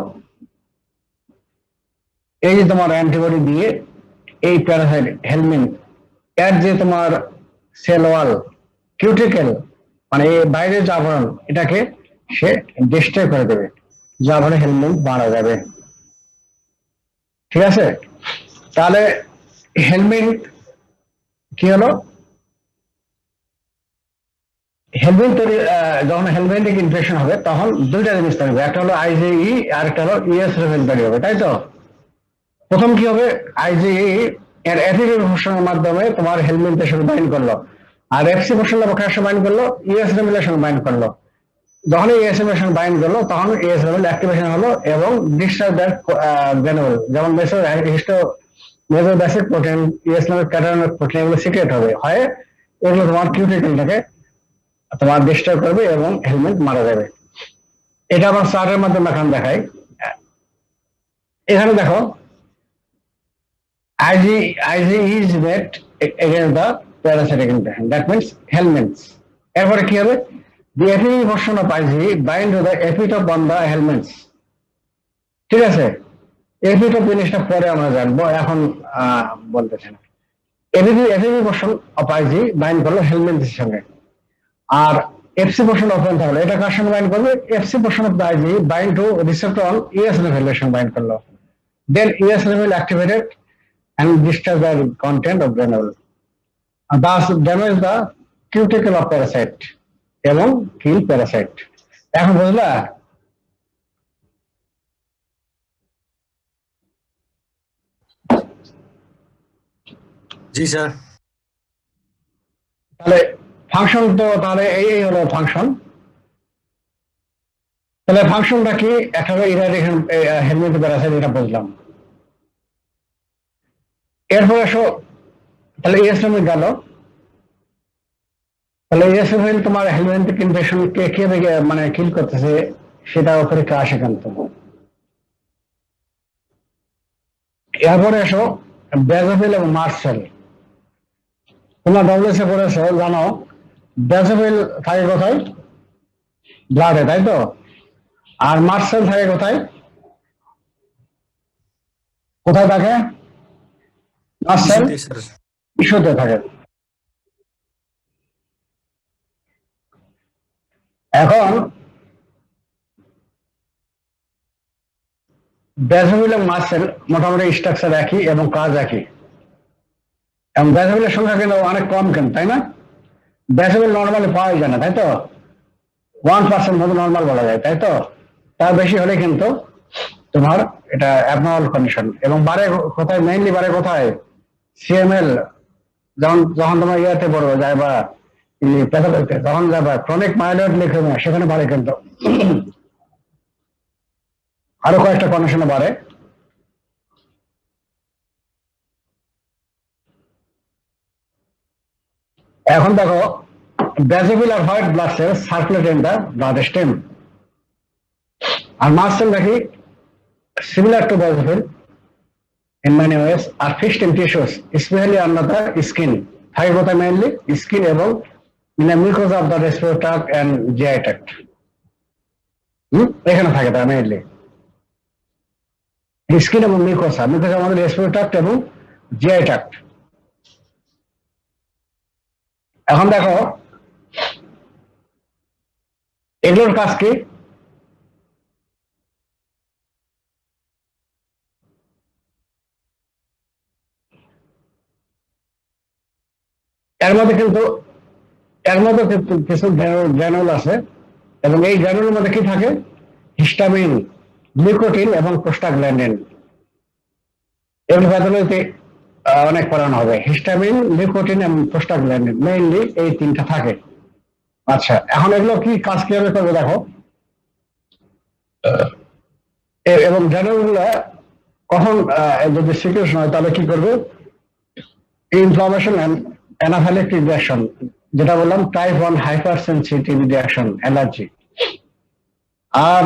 এই যে তোমার অ্যান্টিবডি দিয়ে এই প্যারাসাইট হেলমিন এর যে তোমার সেল ওয়াল, কিউটিকেল, মানে এই বাইরের যে আবরণ, এটাকে সে ডিস্ট্রয় করে দেবে, যার ফলে হেলমিন মারা যাবে। ঠিক আছে, তাহলে হেলমিন কি হলো, হেলমেট তৈরি, যখন হেলমেটিক ইনফেকশন হবে তখন দুইটা জিনিস তৈরি হবে, একটা হলো আইজিই আর একটা হলো ইএসএফএল তৈরি হবে, তাই তো। প্রথম কি হবে, আইজিই এর এফিবি পোর্শনের মাধ্যমে তোমার হেলমেটের সঙ্গে বাইন্ড করলো, আর এফসি পোর্শনের পক্ষে সঙ্গে বাইন্ড করলো, ইএসএফএল এর সঙ্গে বাইন্ড করলো। যখন ইএসএফএল এর সঙ্গে বাইন্ড করলো তখন ইএসএফএল অ্যাক্টিভেশন হলো এবং ডিসচার্জ দ্যাট গ্র্যানুল, যেমন major basic protein, ESFL, cationic protein, এগুলো সিক্রেট হবে, হয় এগুলো তোমার কিউটিকেলটাকে তোমার ডিস্টার্ব করবে এবং হেলমেট মারা যাবে। এটা আবার চার্টের মাধ্যমে এখন দেখাই। এখানে দেখো, Ig is made against the parasitic infection, that means helminths. এরপরে কি হবে, the Fab portion of Ig bind to the epitope on the helminths, ঠিক আছে। এপিটপ জিনিসটা পরে আমরা জানবো, এখন বলতেছি না। এফিবি পোর্শন অফ আইজি বাইন্ড করলো হেলমেটস এর সঙ্গে, আর এফসি পোর্শন ওপেন থাকলো, এটা কার সঙ্গে বাইন্ড করবে, Fc portion of the Ig bind to receptor on ESFL এর সঙ্গে বাইন্ড করলো, then ESFL activated and discharge the content of granule, thus damage the cuticle of parasite এবং kill parasite। এখন বুঝলা? জি স্যার। তাহলে ফাংশন তো, তাহলে এই হলো ফাংশন। তাহলে ফাংশনটা কি, একটা ইরাডিকেশন হেলমেট প্যারাসাইট, এটা বুঝলাম। এরপরে আসো, তাহলে ইএসএফএল গেল, তাহলে ইএসএফএল তোমার হেলমেটিক ইনফেকশন কে কিভাবে মানে কিল করতেছে সেটার উপরে আসে কিন্তু। এরপরে আসো বেজোফিল এবং মার্সেল। তোমরা ডব্লিউএসএ পড়েছো, জানো বেজোফিল থাকে কোথায়, ব্লাডে, তাই তো। আর মার্সেল থাকে কোথায়, কোথায় থাকে মার্সেল? টিস্যুতে থাকে। এখন বেজোফিল এবং মার্সেল মোটামুটি স্ট্রাকচার একই এবং কাজ একই, এবং বেজোফিলের সংখ্যা কিন্তু অনেক কম কিন্তু, তাই না। বেজোফিল নর্মালি পাওয়া যায় না, তাই তো, 1% মতো নর্মাল বলা যায়, তাই তো। তার বেশি হলে কিন্তু তোমার এটা অ্যাবনর্মাল কন্ডিশন। এবং বারে কোথায়, মেইনলি বারে কোথায়, সিএমএল, যখন তোমার ইয়াতে পড়বে যায় বা তখন যাবা ক্রনিক মাইলয়েড লিউকেমিয়া, সেখানে বাড়ে কিন্তু, আরো কয়েকটা কন্ডিশনে বাড়ে। এখন দেখো, বেজোফিল আর white blood cells circulate in the blood stem, আর মার্সেল নাকি similar to basophil in many ways are fixed in tissues, especially under the skin, থাকে কোথায় মেইনলি স্কিন এবং mucosa of the respiratory tract and GI tract. এখানে থাকে তারা মেইনলি স্কিন এবং মিউকোসা আমাদের রেসপিরেটরি ট্র্যাক্ট এবং জিআই ট্র্যাক্ট। এখন দেখো এগুলোর কাজ কি? এর মধ্যে কিন্তু কিছু গ্র্যানুল আছে এবং এই গ্র্যানুলের মধ্যে কি থাকে? হিস্টামিন, নিকোটিন এবং প্রোস্টাগ্ল্যান্ডিন। এগুলো প্যাথোলজিতে অনেক পড়ানো হবে। হিস্টামিন, নিকোটিন এবং প্রোস্টাগ্ল্যান্ডিন মেইনলি এই তিনটা থাকে। আচ্ছা, এখন এগুলো কি কাজ কিভাবে করবে দেখো। এবং গ্র্যানুলগুলো কখন যদি সিক্রেশন হয় তাহলে কি করবে? ইনফ্লামেশন এন্ড অ্যানাফাইল্যাক্টিক রিঅ্যাকশন, যেটা বললাম type 1 hypersensitive reaction, allergy. আর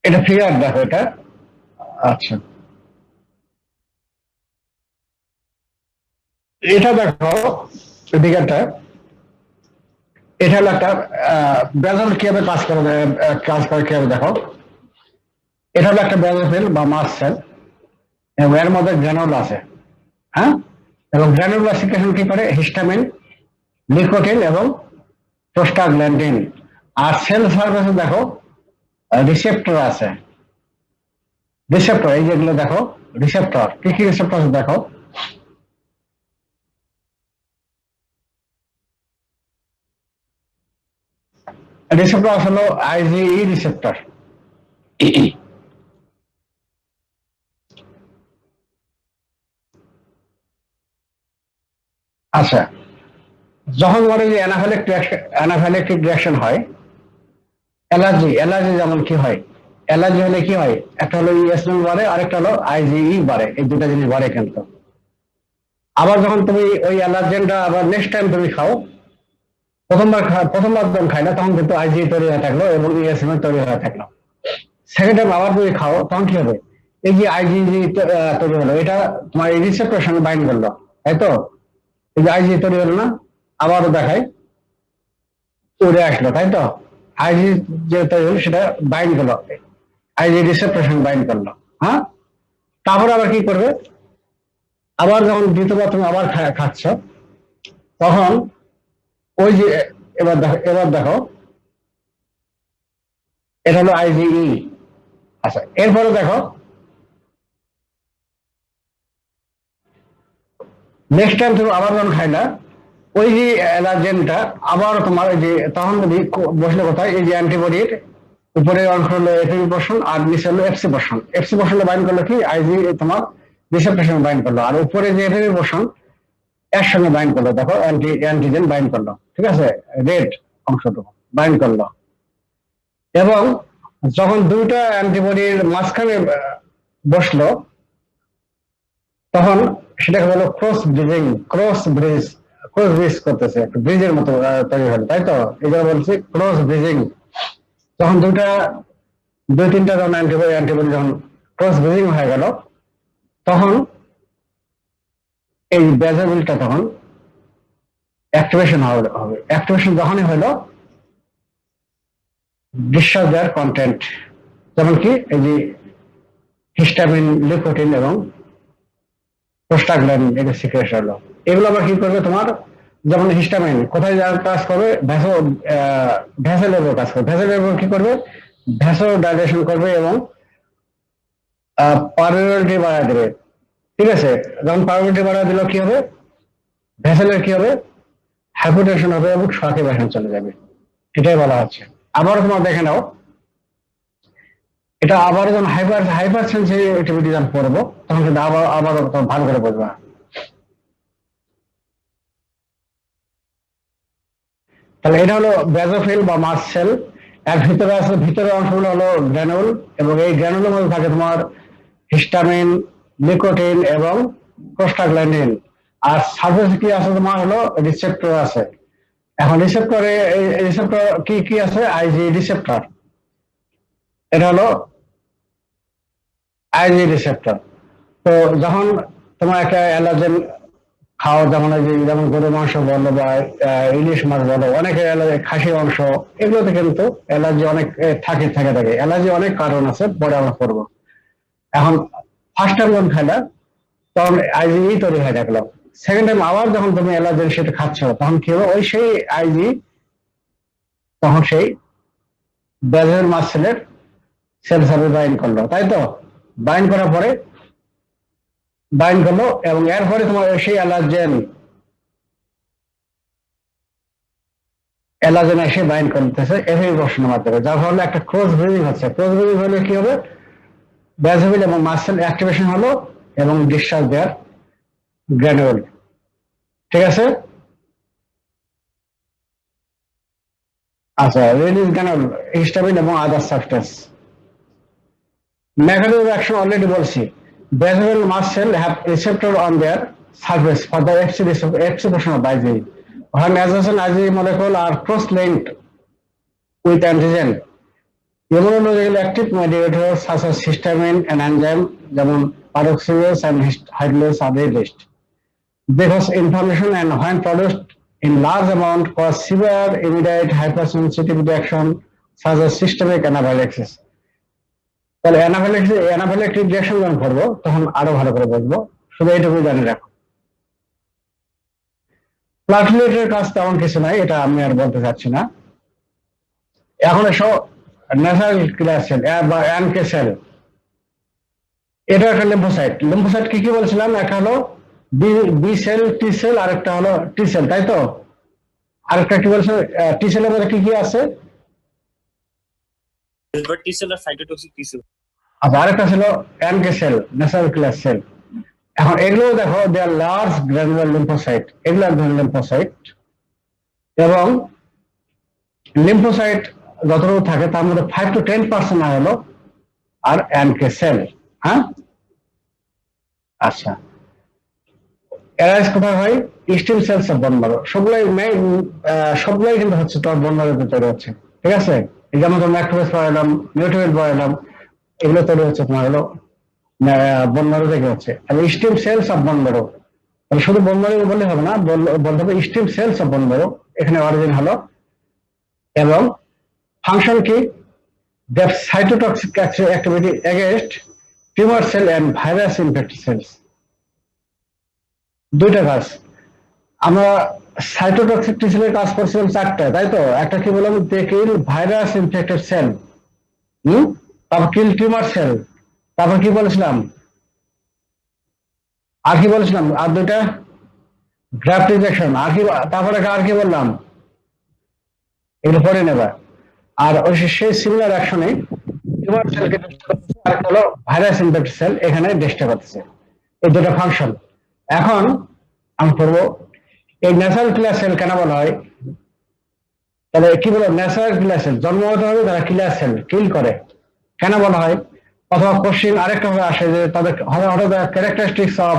এটা ফিগার দেখো এটা। আচ্ছা, এটা দেখো ফিগারটা, এটা হলো একটা ব্যাজল কিভাবে কাজ করে কিভাবে দেখো। এটা হলো একটা ব্যাজোফিল বা মাস্ট সেল এবং এর মধ্যে গ্র্যানুল আছে, হ্যাঁ। এবং গ্র্যানুলার সিক্রেশন কি করে? হিস্টামিন, নিকোটিন এবং প্রোস্টাগ্ল্যান্ডিন। আর সেল সার্ফেসে দেখো রিসেপ্টর আছে। রিসেপ্টর এই যেগুলো দেখো রিসেপ্টর, কি কি রিসেপ্টর আছে দেখো। রিসেপ্টর আসলে আইজিই রিসেপ্টর। আচ্ছা, যখন বলে যে অ্যানাফাইল্যাক্টিক রিঅ্যাকশন হয়, অ্যালার্জি যেমন কি হয়? অ্যালার্জি হলে কি হয়? একটা হলো ইএসএম বাড়ে, আরেকটা হলো আইজিই বাড়ে। এই দুটা জিনিস বাড়ে কিন্তু। আবার যখন তুমি ওই অ্যালার্জেনটা আবার নেক্সট টাইম তুমি খাও, প্রথমবার যখন খাই না তখন কিন্তু আইজিই তৈরি হয়ে থাকলো এবং ইএসএম তৈরি হয়ে থাকলো। সেকেন্ড টাইম আবার তুমি খাও তখন কি হবে? এই যে আইজিই তৈরি হলো, এটা তোমার এই রিসেপ্টরের সঙ্গে বাইন্ড করলো, তাই তো? এই যে আইজি তৈরি হলো না, আবারও দেখায় উড়ে আসলো, তাই তো? আইজি যে তৈরি হলো সেটা বাইন্ড করলো, আইজি রিসেপ্টরের সঙ্গে বাইন্ড করলো, হ্যাঁ। তারপরে আবার কি করবে? আবার যখন দ্বিতীয়বার তুমি আবার খাচ্ছ তখন ওই যে এবার দেখো এটা হলো আইজিই। আচ্ছা, এরপরে দেখো নেক্সট টাইম তুমি আবার যখন খাই না, ওই যে অ্যালার্জেনটা আবার তোমার ওই যে তখন যদি বসলে কোথায়? এই যে অ্যান্টিবডির উপরে অংশ হলো এফএবি পোর্শন আর নিচে হলো এফসি পোর্শন। এফসি পোর্শনে বাইন্ড করলো কি? আইজি তোমার রিসেপ্টরের সঙ্গে বাইন্ড করলো, আর উপরে যে এফএবি পোর্শন এর সঙ্গে বাইন্ড করলো, দেখো অ্যান্টিজেন বাইন্ড করলো, ঠিক আছে? রেড অংশটুকু বাইন্ড করলো। এবং যখন দুইটা অ্যান্টিবডির মাঝখানে বসলো তখন সেটাকে বলো ক্রস ব্রিজ করতেছে, একটা ব্রিজের মতো তৈরি হলো, তাই তো? এগুলো বলছি ক্রস ব্রিজিং। যখন দুই তিনটা যখন অ্যান্টিবডি যখন ক্রস ব্রিজিং হয়ে গেল তখন এই ব্যাজোফিলটা তখন অ্যাক্টিভেশন হবে। অ্যাক্টিভেশন যখনই হলো ডিসচার্জ দেয়ার কন্টেন্ট, যেমন কি এই যে হিস্টামিন, নিকোটিন এবং প্রোস্টাগ্ল্যান্ডিন এগুলো সিক্রেশন হলো। এগুলো আবার কি করবে তোমার? যেমন হিস্টামিন কোথায় কাজ করবে? ভ্যাসেলের উপর কাজ করবে। ভ্যাসেলের উপর কি করবে? ভ্যাসো ডাইলেশন করবে এবং পারমিয়াবিলিটি বাড়ায় দেবে, ঠিক আছে? যখন পারমিয়াবিলিটি বাড়ায় দিল কি হবে? ভ্যাসেলের কি হবে? হাইপোটেনশন হবে এবং শকে ভ্যাসন চলে যাবে, এটাই বলা হচ্ছে। আবার তোমার দেখে নাও, এটা আবার যখন হাইপার সেনসিটিভিটি যখন পড়বো তখন কিন্তু আবার ভালো করে বুঝবা। তাহলে এটা হলো ব্যাজোফিল বা মাস্ট সেল। এর ভিতরে আছে, ভিতরের অংশগুলো হলো গ্র্যানুল এবং এই গ্র্যানুলের মধ্যে থাকে তোমার হিস্টামিন, নিকোটিন এবং প্রোস্টাগ্ল্যান্ডিন। আর সারফেসে কি আছে? তোমার হলো রিসেপ্টর আছে। এখন রিসেপ্টরে রিসেপ্টর কি কি আছে? আইজি রিসেপ্টর, এটা হলো আইজি রিসেপ্টর। তো যখন তোমার একটা অ্যালার্জেন খাওয়া, যেমন ওই যে যেমন গরু মাংস বলো বা ইলিশ মাছ বলো, অনেক অ্যালার্জি, খাসি মাংস, এগুলোতে কিন্তু অ্যালার্জি অনেক থাকে। অ্যালার্জি অনেক কারণ আছে, পরে আমরা করবো। এখন ফার্স্ট টাইম যখন খাইলা তখন আইজি তৈরি হয়ে থাকলো। সেকেন্ড টাইম আবার যখন তুমি অ্যালার্জেন সেটা খাচ্ছ, তখন কি হবে, ওই সেই আইজি তখন সেই ব্যাজের মাসেলের সেল সার্ভে বাইন্ড করলো, তাই তো? বাইন্ড করার পরে বাইন্ড করলো এবং এরপরে তোমার সেই অ্যালার্জেন এসে বাইন্ড করতেছে এফএবি বসানোর মাধ্যমে, যার ফলে একটা ক্রস ব্রিডিং হচ্ছে। ক্রস ব্রিডিং হলে কি হবে, ব্যাজোভিল এবং মাসেল অ্যাক্টিভেশন হলো এবং ডিসচার্জ দেয়ার গ্র্যানুল। ঠিক আছে? আচ্ছা, রিলিজ গ্র্যানুল, হিস্টামিন এবং আদার substance. mechanism of action already বলছি, basal mast cell have receptor on their surface for the expression of IgE. When adjacent IgE molecule are cross-linked with antigen, immunologically active mediators such as histamine and enzyme যেমন peroxidase and hydrolase are released. Because inflammation and when produced in large amount cause severe immediate hypersensitivity action such as systemic anaphylaxis. তাহলে অ্যানাফিলাক্টিক রিঅ্যাকশন যখন করবো তখন আরো ভালো করে বলবো, শুধু এইটুকু জানি রাখো। প্লাটিলেটের কাজ তেমন কিছু নাই, এটা আমি আর বলতে চাচ্ছি না। এখন এসো ন্যাচারাল কিলার সেল বা এনকে সেল। এটা একটা লিম্ফোসাইট। লিম্ফোসাইট কি কি বলছিলাম, একটা হলো বি সেল, টি সেল, আরেকটা হলো টি সেল, তাই তো? আরেকটা কি বলছে, টি সেলের মধ্যে কি কি আছে? T cell আর cytotoxic T cell। আচ্ছা, আরেকটা ছিল NK sell, natural killer sell. এখন এগুলো দেখো, দে আর লার্জ গ্র্যানুলার লিম্ফোসাইট, এগুলো এক ধরনের লিম্ফোসাইট। এবং লিম্ফোসাইট যতটুকু থাকে তার মধ্যে 5 to 10% না হলো আর এনকে সেল। হ্যাঁ, আচ্ছা, এরাইজ কোথায় হয়? Stem cells of bone marrow. সবগুলাই কিন্তু হচ্ছে তোমার বোন ম্যারোতে তৈরি হচ্ছে। ঠিক আছে? যেমন তোমার ম্যাক্রোফেজ পড়ালাম, নিউট্রিয়েন্ট পড়ালাম, এগুলো তৈরি হচ্ছে তোমার হলো বোন ম্যারো থেকে হচ্ছে। আর stem cells of bone marrow, শুধু বোন ম্যারো বললে হবে না, বলতে হবে stem cells of bone marrow, এখানে অরিজিন হলো। এবং ফাংশন কি? The cytotoxic activity against tumour cell and virus infected cells. দুইটা কাজ। আমরা সাইটোটক্সিক টি সেলের কাজ করছিলাম 4টা, তাই তো? একটা কি বললাম, দে কিল ভাইরাস ইনফেক্টেড সেল, তারপর কিল টিউমার সেল, তারপর কি বলেছিলাম, আর কি বলেছিলাম, আর দুইটা গ্রাফট ইনজেকশন, আর কি, তারপরে আর কি বললাম, এগুলো পরে নেবা। আর ওই সেই সিমিলার অ্যাকশনে টিউমার সেলকে আর হলো ভাইরাস ইনফেক্টেড সেল এখানে ডিস্টার্ব করতেছে। এই দুটো ফাংশন। এখন আমি করবো এই ন্যাচারাল কিলার সেল কেন বলা হয়, তাহলে কি বলো, ন্যাচারাল কিলার সেল জন্মগত ভাবে তারা কিলার সেল কিল করে কেন বলা হয়? অথবা কোশ্চিন আরেকটা ভাবে আসে যে তাদের হঠাৎ characteristics of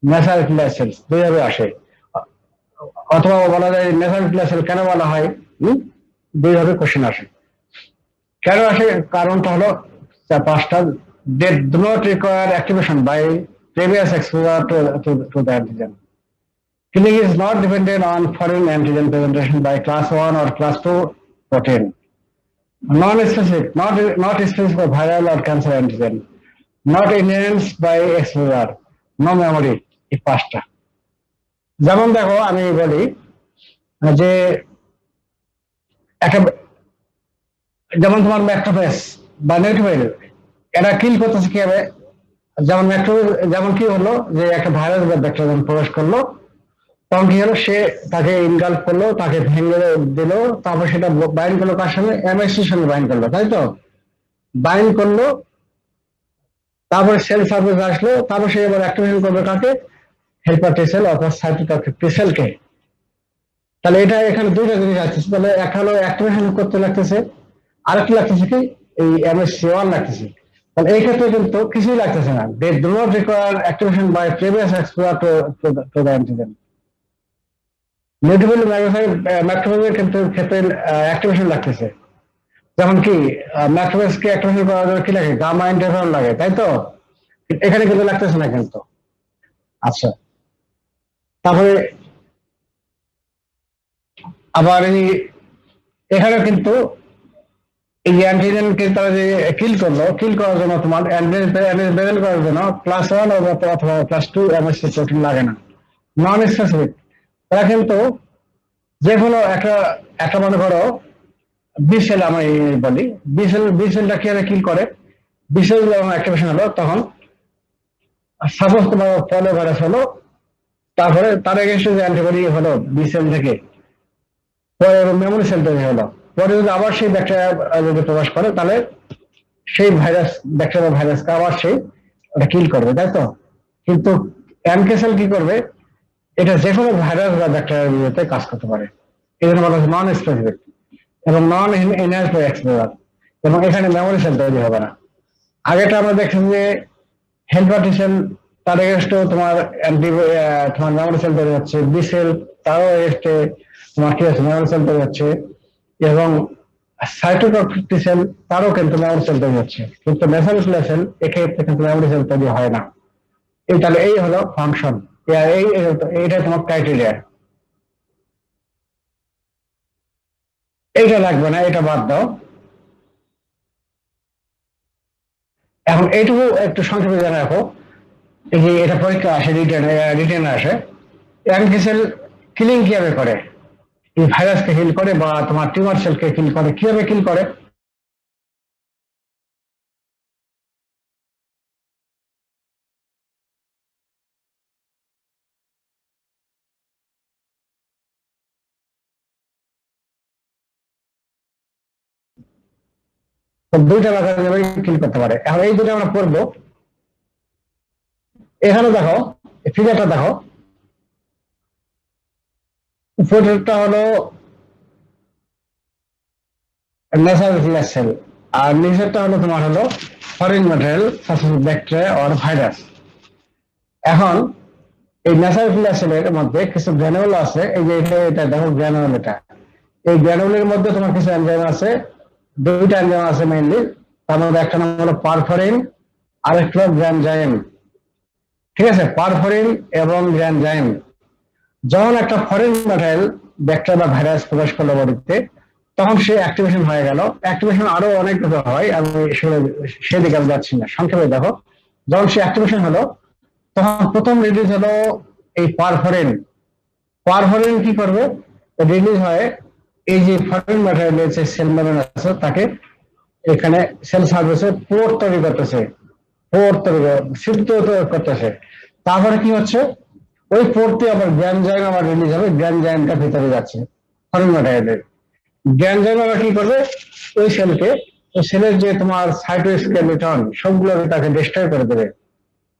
natural killer cell দুইভাবে আসে, অথবা বলা যায় ন্যাচারাল কিলার সেল কেন বলা হয়, দুইভাবে কোশ্চিন আসে। কেন আসে? কারণটা হলো 5টা। They do not require activation by previous exposure to the antigen. Killing is not dependent on foreign antigen presentation by class 1 or class 2 protein. Non-specific, not specific for viral or cancer antigen. Not enhanced by exposure. No memory. এই 5টা। যেমন দেখো আমি বলি যে একটা, যেমন তোমার ম্যাক্রোফেজ বা নিউট্রোফিল, এরা কিল করতেছে কি হবে? যেমন যেমন কি হলো যে একটা ভাইরাস বা ব্যাকটেরিয়া যখন প্রবেশ করলো তখন কি হলো, সে তাকে ইনগাল্প করলো, তাকে ভেঙে দিল, তারপর সেটা বাইন্ড করলো কার সঙ্গে? এমএসসির সঙ্গে বাইন্ড করলো, তাই তো? বাইন্ড করলো, তারপরে সেল সার্ফেস আসলো, তারপর সে এবার অ্যাক্টিভেশন করবে কাকে? হেল্পার টি সেল অথবা সাইটোটক্সিক টি সেলকে। তাহলে এটা এখানে দুইটা জিনিস আসছে, তাহলে একটা হলো অ্যাক্টিভেশন করতে লাগতেছে, আরেকটা লাগতেছে কি এই MSC1 লাগতেছে। তাহলে এই ক্ষেত্রে কিন্তু কিছুই লাগতেছে না। They do not require activation by previous exposure to the antigen. Neutrophil ম্যাক্রোফেজের ক্ষেত্রে অ্যাক্টিভেশন লাগতেছে। যেমন কি ম্যাক্রোফেজকে অ্যাক্টিভেশন করার জন্য কি লাগে? গামা ইন্টারফেরন লাগে, তাই তো? এখানে কিন্তু লাগতেছে না কিন্তু। আচ্ছা, তারপরে আবার এখানে কিন্তু এই অ্যান্টিজেনকে তারা যে কিল করার জন্য তোমার অ্যান্টিজেন বের করার জন্য +1 অথবা +2 এমএসসি প্রোটিন লাগে না, নন স্পেসিফিক। তারা কিন্তু যে কোনো একটা মনে করো বিসেল, আমি বলি বিসেলটা কিভাবে কিল করে, বিসেল যখন অ্যাক্টিভেশন হলো তখন সাপোজ তোমার পলো ভাইরাস হলো, তারপরে তার এগেইনস্টে যে অ্যান্টিবডি হলো বিসেল থেকে, পরে মেমোরি সেল তৈরি হলো, পরে যদি আবার সেই ব্যাকটেরিয়া যদি প্রবেশ করে তাহলে সেই ব্যাকটেরিয়া ভাইরাসকে আবার সেই ওটা কিল করবে, তাই তো? কিন্তু এমকে সেল কি করবে, এটা যে কোনো ভাইরাস বা ব্যাকটেরিয়ার বিরুদ্ধে কাজ করতে পারে, এই জন্য বলা হচ্ছে নন স্পেসিফিক এবং নন এনহ্যান্সড বাই এক্সপোজার, এবং এখানে মেমোরি সেল তৈরি হবে না। আগেটা আমরা দেখছি যে হেল্পার টি সেল, তার এগেইনস্টেও তোমার তোমার মেমোরি সেল তৈরি হচ্ছে, বি সেল তারও এগেইনস্টে তোমার কি আছে মেমোরি সেল তৈরি হচ্ছে, এবং সাইটোটক্সিক টি সেল তারও কিন্তু মেমোরি সেল তৈরি হচ্ছে, কিন্তু মেসোফিলা সেল এক্ষেত্রে কিন্তু মেমোরি সেল তৈরি হয় না। তাহলে এই হলো ফাংশন, এইটা তোমার ক্রাইটেরিয়া। এইটা লাগবে না, এটা বাদ দাও। এখন এইটুকু একটু সংক্ষেপে জেনে রাখো, এই যে এটা পরীক্ষা আসে, রিটেন আসে, এমকে সেল কিলিং কিভাবে করে, এই ভাইরাসকে কিল করে বা তোমার টিউমার সেলকে কিল করে, কিভাবে কিল করে? দুইটা ভাবে কিল করতে পারে। এখন এই দুটো আমরা পড়বো। এখানে দেখো, ফিগারটা দেখো, উপরেরটা হলো ন্যাচারাল সেল, আর নিচেরটা হলো তোমার হলো foreign material bacteria or virus. এখন এই ন্যাচারাল সেলের মধ্যে কিছু গ্র্যানুল আছে, এই যে এটা দেখো গ্র্যানুল, এটা এই গ্র্যানুলের মধ্যে তোমার কিছু এনজাইম আছে, দুইটা এনজাইম আছে মেইনলি, তার মধ্যে একটা নাম হলো পারফরিন আর একটা হলো গ্র্যানজাইম। ঠিক আছে, পারফরিন এবং গ্র্যানজাইম, যখন একটা ফরেন ম্যাটেরিয়াল ব্যাকটেরিয়া বা ভাইরাস প্রবেশ করলো বডিতে, তখন সে অ্যাক্টিভেশন হয়ে গেল। অ্যাক্টিভেশন আরো অনেক ভাবে হয়, আমি সেদিকে আমি যাচ্ছি না, সংক্ষেপে দেখো। যখন সে অ্যাক্টিভেশন হলো তখন প্রথম রিলিজ হলো এই পারফরিন। পারফরিন কি করবে, রিলিজ হয় এই যে ফরেন ম্যাটেরিয়ালের যে সেল মেমব্রেন আছে তাকে এখানে সেল সার্ভিসে পোর্ট তৈরি করতেছে, সিদ্ধ করতেছে। তারপরে কি হচ্ছে, ওই পোর্টে আবার গ্র্যানজাইম আবার রিলিজ হবে, গ্র্যানজাইমটা ভিতরে যাচ্ছে ফরেন ম্যাটেরিয়ালের। গ্র্যানজাইম আবার কি করবে, ওই সেলকে, ওই সেলের যে তোমার সাইটোস্কেলিটন সবগুলোকে তাকে ডিস্ট্রয় করে দেবে,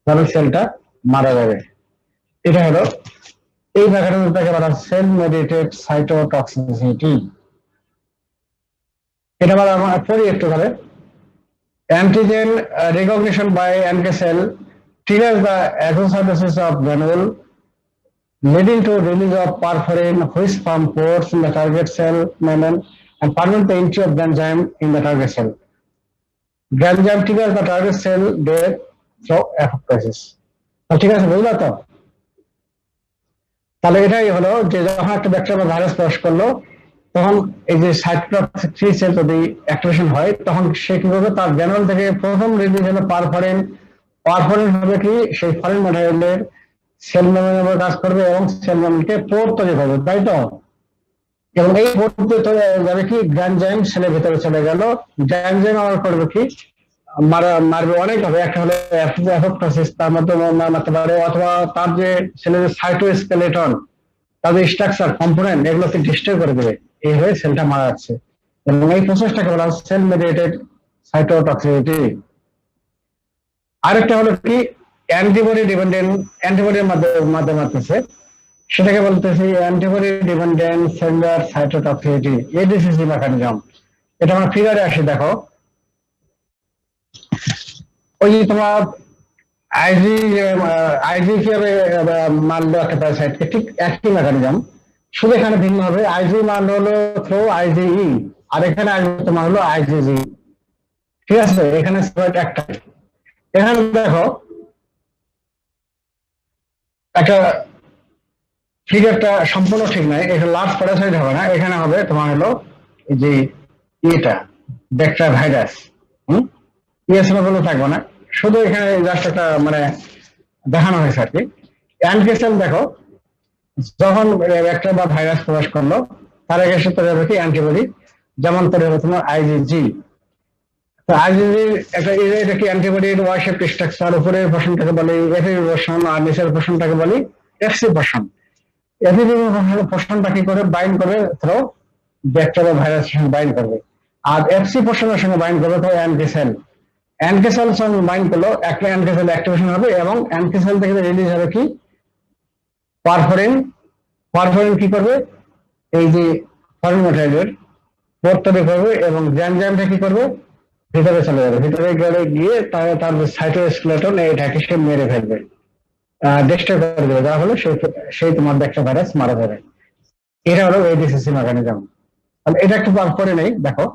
তাহলে সেলটা মারা যাবে। এটা হলো এই মেকানিজমটাকে বলা হয় সেল মেডিয়েটেড সাইটোটক্সিসিটি। এটা আবার আমরা পড়ি একটু করে। Antigen recognition by NK cell triggers the exocytosis of granule, leading to release of perforin which form pores in the target cell membrane and permit the entry of granzyme in the target cell. Granzyme triggers the target cell death through apoptosis. ঠিক আছে, বুঝলা তো? তাহলে এটাই হলো যে যখন একটা ব্যাকটেরিয়া বা ভাইরাস প্রবেশ করলো, তখন এই যে সাইটোটক্সিক টি সেল যদি অ্যাক্টিভেশন হয়, তখন সে কি করবে, তার গ্র্যানুল থেকে প্রথম রিলিজ হলো পারফরিন। পারফরিন হবে কি, সেই ফরেন ম্যাটেরিয়ালের সেল মেমব্রেনের উপর কাজ করবে এবং সেল মেমব্রেনকে পোর্ট তৈরি করবে, তাই তো? এবং এই পোর্টে যাবে কি, গ্র্যানজাইম সেলের ভিতরে চলে গেল। গ্র্যানজাইম আবার করবে কি, মারবে অনেক হবে। একটা হলো অ্যাপোপ্টোসিস, তার মাধ্যমে মারতে পারে, অথবা তার যে সেলের সাইটোস্কেলেটন, তাদের স্ট্রাকচার কম্পোনেন্ট এগুলোকে ডিস্ট্রয় করে দেবে, এই হয়ে সেলটা মারা যাচ্ছে। এবং এই প্রসেসটাকে বলা হয় সেল মেডিয়েটেড সাইটোটক্সিসিটি। আরেকটা হলো কি, অ্যান্টিবডি ডিপেন্ডেন্ট, অ্যান্টিবডির মাধ্যমে মারতেছে, সেটাকে বলতেছি অ্যান্টিবডি ডিপেন্ডেন্ট সেলুলার সাইটোটক্সিসিটি, এডিসিসি মেকানিজম। এটা আমরা ফিগারে আসি, দেখো ওই যে তোমার আইজি কিভাবে মারলো একটা প্যারাসাইটকে, ঠিক একই মেকানিজম, শুধু এখানে ভিন্ন হবে। আইজি মারলো হলো থ্রু আইজিই, আর এখানে আসবে তোমার হলো আইজিজি। ঠিক আছে, এখানে একটা। এখানে দেখো একটা ফিগারটা সম্পূর্ণ ঠিক নাই, এটা লার্জ প্যারাসাইট হবে না, এখানে হবে তোমার হলো এই যে ইয়েটা ব্যাকটেরিয়া ভাইরাস। ইয়েসনো বলে থাকবে না, শুধু এখানে জাস্ট একটা মানে দেখানো হয়েছে আর কি। অ্যান্টিসেল দেখো, যখন ব্যাকটেরিয়া বা ভাইরাস প্রবেশ করলো তার আগে এসে তৈরি হবে কি অ্যান্টিবডি, যেমন তৈরি হবে তোমার আইজিজি। তো আইজিজির এটা কি অ্যান্টিবডির ওয়াই শেপ স্ট্রাকচার, উপরের পোর্শনটাকে বলি এফিবি পোর্শন আর নিচের পোর্শনটাকে বলি এফসি পোর্শন। এফিবি পোর্শনটা কি করে বাইন্ড করবে, থ্রো ব্যাকটেরিয়া ভাইরাসের সঙ্গে বাইন্ড করবে, আর এফসি পোর্শনের সঙ্গে বাইন্ড করবে তো অ্যান্টিসেল। অ্যান্টিসেল সঙ্গে বাইন্ড করলো একটা অ্যান্টিসেল অ্যাক্টিভেশন হবে এবং অ্যান্টিসেল থেকে রিলিজ হবে কি পারফোরিন। পারফোরিন কি করবে, এই যে ফর্মাটাইডের পোর্ট তৈরি করবে এবং এনজাইমটা কি করবে ভিতরে চলে যাবে, ভিতরে গেলে গিয়ে তার সাইটোস্কেলেটন এটাকে সে মেরে ফেলবে, ডিস্ট্রয় করে দেবে, যা হলো সেই তোমার ব্যাকটেরিয়া ভাইরাস মারা যাবে। এটা হলো এডিসিসি মেকানিজম। তাহলে এটা একটু পরে নেই, দেখো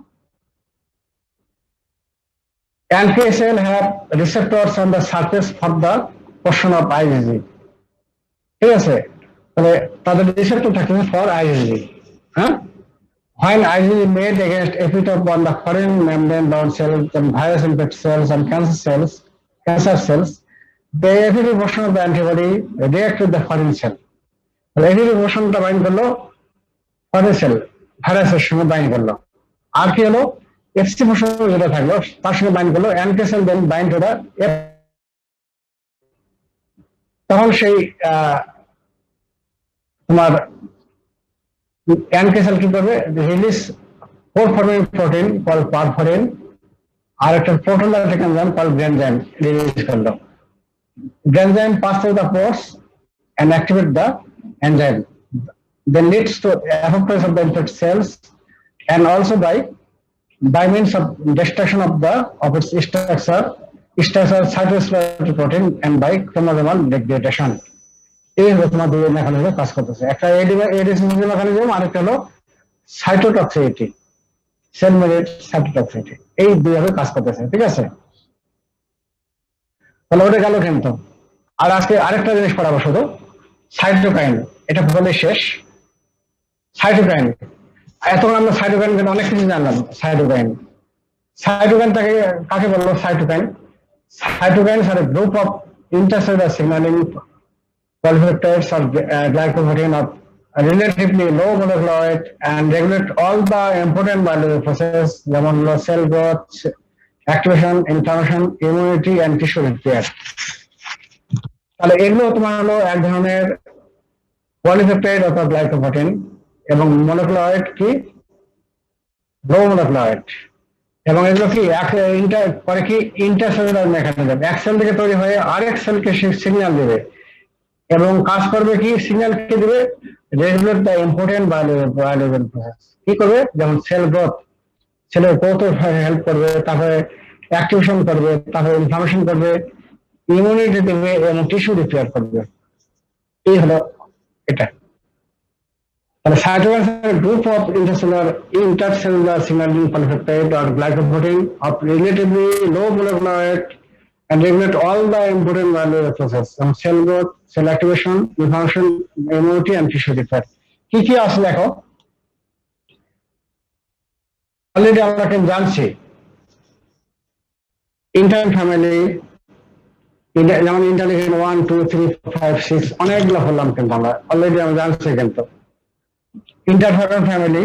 NK cell have receptors on the surface for the portion of IgG, ঠিক আছে? তাহলে তাদের রিসেপ্টর থাকে ফর IgG। হ্যাঁ, when IgG made against epitope on the foreign membrane bound cells and virus infected cells and cancer cells, the epitope portion of the antibody react with the foreign cell. তাহলে epitope portionটা বাইন্ড করলো foreign cell, ভাইরাসের সঙ্গে বাইন্ড করলো, আর কি হলো এফসি পোর্শন যেটা থাকলো তার সঙ্গে বাইন্ড করলো NK cell, then bind to the, তখন সেই তোমার NK cell কি করবে, release perforin protein call perforin, আর একটা proteolytic enzyme call granzyme release করলো। Granzyme pass through the pores and activate the enzyme, then leads to apoptosis of the infected cells and also by means of destruction of its structure cytoskeletal protein and by chromosomal degradation. এই হলো তোমার দুই মেকানিজমে কাজ করতেছে, একটা এডিসিসি মেকানিজম আর একটা হলো সাইটোটক্সিসিটি, সেল মেডিয়েটেড সাইটোটক্সিসিটি, এই দুইভাবে কাজ করতেছে, ঠিক আছে? তাহলে ওটা গেল কিন্তু। আর আজকে আরেকটা জিনিস পড়াবো শুধু, সাইটোকাইন, এটা বলে শেষ। সাইটোকাইন, এতক্ষণ আমরা সাইটোকাইন কিন্তু অনেক কিছু জানলাম। সাইটোকাইনটাকে কাকে বললো? Cytokine are a group of intercellular signaling polypeptides or glycoprotein of relatively low molecular weight and regulate all the important biological processes যেমন হলো cell growth, activation, inflammation, immunity and tissue repair। তাহলে এগুলো তোমার হলো এক ধরনের পলিপেপটাইড অথবা গ্লাইকোপ্রোটিন এবং মলিকুলার ওয়েট কি লো মলিকুলার ওয়েট, এবং এগুলো কি করে কি ইন্টারসেলুলার মেকানিজম, এক সেল থেকে তৈরি হয়ে আরেক সেলকে সিগন্যাল দেবে এবং কাজ করবে কি, সিগন্যাল কি দেবে, regulate the important biological process. কি করবে, যেমন সেল গ্রোথ, সেলের গ্রোথ হেল্প করবে, তারপরে অ্যাক্টিভেশন করবে, তারপরে ইনফ্লামেশন করবে, ইমিউনিটি দেবে এবং টিস্যু রিপেয়ার করবে। এই হলো এটা। তাহলে cytokine is a group of intercellular signaling polypeptide or glycoprotein of relatively low molecular weight and regulate all the important biological processes from cell growth, cell activation, inflammation, immunity and tissue repair. কি কি আছে দেখো, অলরেডি আমরা কিন্তু জানছি ইন্টার ফ্যামিলি, যেমন ইন্টারলিউকিন 1, 2, 3, 4, 5, 6 অনেকগুলো বললাম কিন্তু আমরা অলরেডি আমরা জানছি কিন্তু ইন্টারফেরন ফ্যামিলি,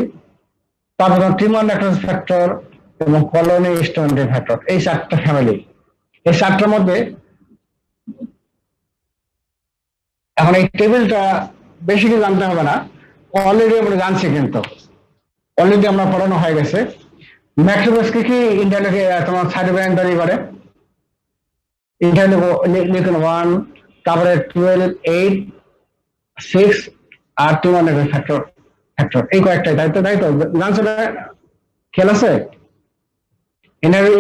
তারপর টিউমার নেক্রোসিস ফ্যাক্টর এবং কলোনি স্টোনেটিং ফ্যাক্টর, এই চারটা ফ্যামিলি। এই চারটার মধ্যে এখন এই টেবিলটা বেশি কিছু জানতে হবে না, অলরেডি আমরা জানছি কিন্তু অলরেডি আমরা পড়ানো হয়ে গেছে। ম্যাক্রোফেজ কি ইন্টারলিউকিন তোমার সাইটোকাইন তৈরি করে, ইন্টারলিউকিন 1, তারপরে 12, 8, 6 আর টিউমার নেক্রোসিস ফ্যাক্টর এই কয়েকটাই, তাই তো জানছো না, খেয়াল আছে?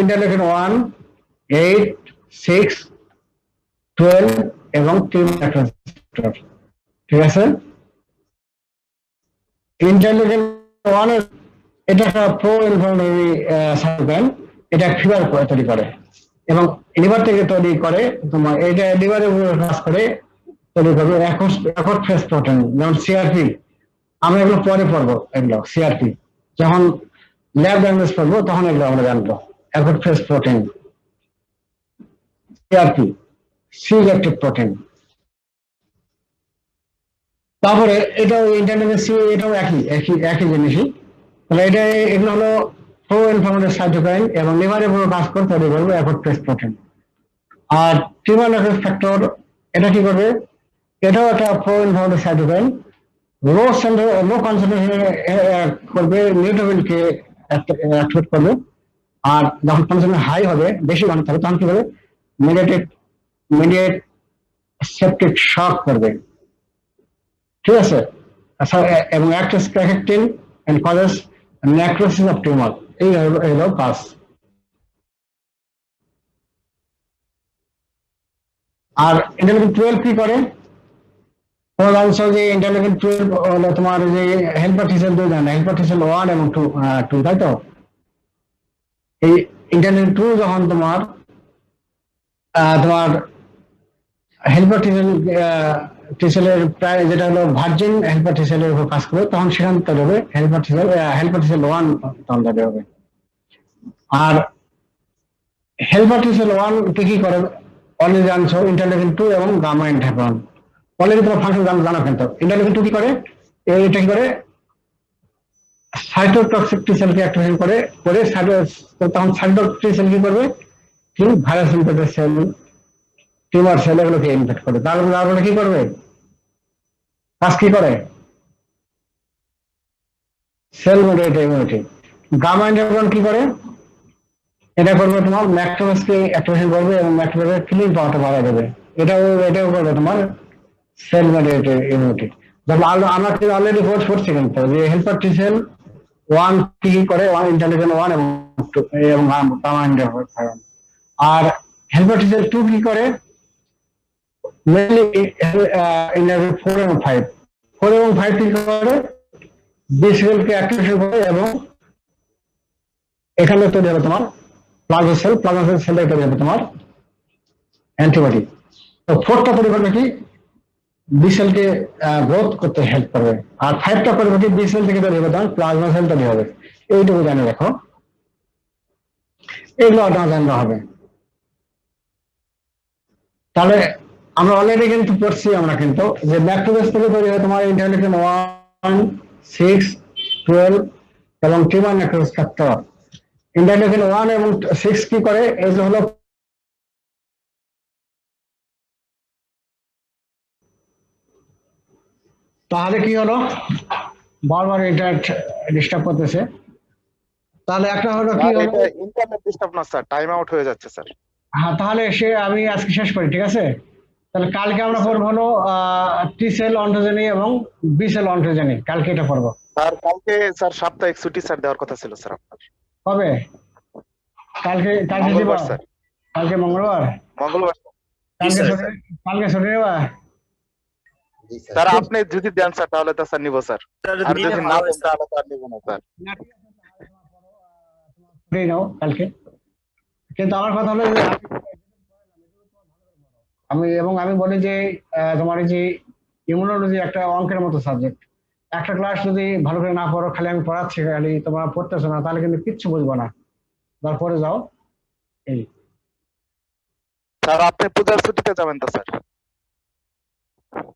ইন্টারলিউকিন 1, 8, 6, 12 এবং টিউমার নেক্রোসিস ফ্যাক্টর, ঠিক আছে? ইন্টারলিউকিন 1 এটা একটা প্রো ইনফ্লামেটরি সাইটোকাইন, এটা ফিভার তৈরি করে এবং লিভার থেকে তৈরি করে, তোমার এটা লিভারের উপর কাজ করে, তৈরি করবে অ্যাকর্ড ফেস প্রোটিন, যেমন সিআরপি। আমরা এগুলো পরে পড়বো, এগুলো সিআরপি যখন ল্যাব ল্যাঙ্গুয়েজ পড়বো তখন এগুলো আমরা জানবো। Acute phase protein, CRP, C lactic protein. তারপরে এটাও ইন্টারনেটের সি, এটাও একই জিনিসই। তাহলে এগুলো হলো প্রো ইনফ্লামেটরি সাইটোকাইন এবং লিভারে পুরো কাজ করে তৈরি করবে অ্যাকর্ড ফেস প্রোটিন। আর টিউমার নেক্রোসিস ফ্যাক্টর এটা কি করবে? এটাও একটা প্রো ইনফ্লামেটরি সাইটোকাইন, লো কনসেন্ট্রেশনে করবে, নিউট্রোফিলকে অ্যাক্টিভেট করবে। আর যখন কনসেন্ট্রেশন হাই হবে, বেশি ঘনত্ব হবে, তখন কি হবে? মিডিয়েট সেপটিক শক করবে, ঠিক আছে? এবং অ্যাক্টস ক্যারেক্টিন and causes necrosis of tumour. এই হলো কাজ। আর ইন্টারলিউকিন 12 কি করে? তোমরা জানছো যে ইন্টারলিউকিন 12 হলো তোমার যে হেল্পার টি সেল 2 জানে, হেল্পার টি সেল 1 এবং 2, তাই তো? এই ইন্টারলিউকিন 2 যখন তোমার হেল্পার টি সেলের প্রায় যেটা হলো ভার্জিন হেল্পার টি সেলের উপর কাজ করবে, তখন সেখান তৈরি হবে হেল্পার টি সেল 1 তখন তৈরি হবে। আর হেল্পার টি সেল 1 কি করে অলরেডি জানছো, ইন্টারলিউকিন 2 এবং গামা ইন্টারফেরন। অলরেডি তোমার ফাংশন জানো, কিন্তু ইন্টারলিউকিন 2 কি করে? এটা কি করে? সাইটোটক্সিক টি সেলকে অ্যাক্টিভেশন করে তখন সাইটোটক্সিক টি সেল কি করবে? ঠিক virus infected cell, tumour cell এগুলোকে ইনফেক্ট করে। তারপরে কি করবে? কাজ কি করে? Cell mediated immunity. Gamma interferon কি করে? এটা করবে তোমার ম্যাক্রোফেজকে অ্যাক্টিভেশন করবে এবং ম্যাক্রোফেজের কিলিং পাওয়ারটা বাড়ায় দেবে। এটাও করবে তোমার সেল মিডিয়েটেড ইমিউনিটি। যেমন আমরা অলরেডি কোর্স করছি কিন্তু যে হেল্পার টি সেল 1 কি করে? ইন্টারলিউকিন 1 এবং 2 এবং গামা ইন্টারফেরন। আর হেল্পার টি সেল 2 কি করে? মেইনলি ইন্টারলিউকিন 4 এবং 5 কি করে? বি সেলকে অ্যাক্টিভেশন করে এবং এখানে তৈরি হবে তোমার প্লাজমা সেল তৈরি হবে তোমার অ্যান্টিবডি। তো 4টা তৈরি করবে কি? বি সেলকে গ্রোথ করতে হেল্প করবে। আর 5টা করবে কি? বি সেল থেকে তৈরি হবে তোমার প্লাজমা সেল তৈরি হবে। এইটুকু জানে রাখো, এগুলো আপনার জানতে হবে। তাহলে আমরা অলরেডি কিন্তু পড়ছি আমরা কিন্তু যে ম্যাক্রোফেজ থেকে তৈরি হয় তোমার ইন্টারলিউকিন 1, 6, 12 এবং টিউমার নেক্রোসিস ফ্যাক্টর। ইন্টারলিউকিন 1 এবং 6 কি করে? এগুলো হলো তাহলে কি হলো? বারবার ইন্টারনেট ডিস্টার্ব করতেছে। তাহলে একটা হলো কি হলো? ইন্টারনেট ডিস্টার্ব না স্যার, টাইম আউট হয়ে যাচ্ছে স্যার। হ্যাঁ, তাহলে আমি আজকে শেষ করি, ঠিক আছে? তাহলে কালকে আমরা পড়বো হলো টি সেল অন্টোজেনি এবং বি সেল অন্টোজেনি, কালকে এটা পড়বো। স্যার কালকে স্যার সাপ্তাহিক ছুটি স্যার দেওয়ার কথা ছিল স্যার আপনার। কবে? কালকে দিব। মঙ্গলবার স্যার। কালকে মঙ্গলবার। মঙ্গলবার কালকে ছুটি নেবা? স্যার আপনি যদি দেন স্যার তাহলে তো স্যার নিব স্যার, আর যদি না দেন তাহলে তো আর নিব না স্যার। ছুটি নাও কালকে। কিন্তু আমার কথা হলো যে আমি বলি যে তোমার এই যে ইমিউনোলজি একটা অঙ্কের মতো সাবজেক্ট। একটা ক্লাস যদি ভালো করে না পড়ো, খালি আমি পড়াচ্ছি, খালি তোমরা পড়তেছো না, তাহলে কিন্তু কিচ্ছু বুঝবো না। তারপরে যাও। এই স্যার আপনি পূজার ছুটিতে যাবেন তো স্যার?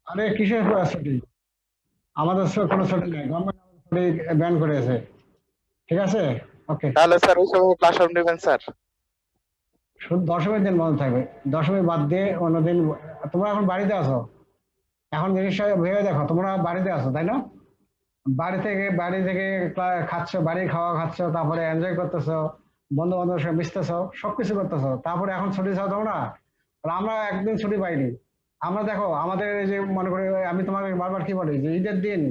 আরে কিসের ছুটি? আমাদের কোনো ছুটি নেই, গভর্নমেন্ট ছুটি ব্যান করেছে, ঠিক আছে? ওকে, তাহলে স্যার ওই সময় ক্লাস নেবেন স্যার? শুধু দশমীর দিন বন্ধ থাকবে, দশমী বাদ দিয়ে অন্যদিন। তোমরা এখন বাড়িতে আছো, এখন জিনিসটা ভেবে দেখো, তোমরা বাড়িতে আছো তাই না? বাড়ি থেকে খাচ্ছ, বাড়ির খাওয়া খাচ্ছ, তারপরে এনজয় করতেছো, বন্ধু বান্ধবের সঙ্গে মিশতেছো, সবকিছু করতেছো, তারপরে এখন ছুটি চাও তোমরা। আর আমরা একদিন ছুটি পাইনি। আমরা দেখো আমাদের এই যে মনে করি, আমি তোমাকে বারবার কি বলি যে ঈদের দিন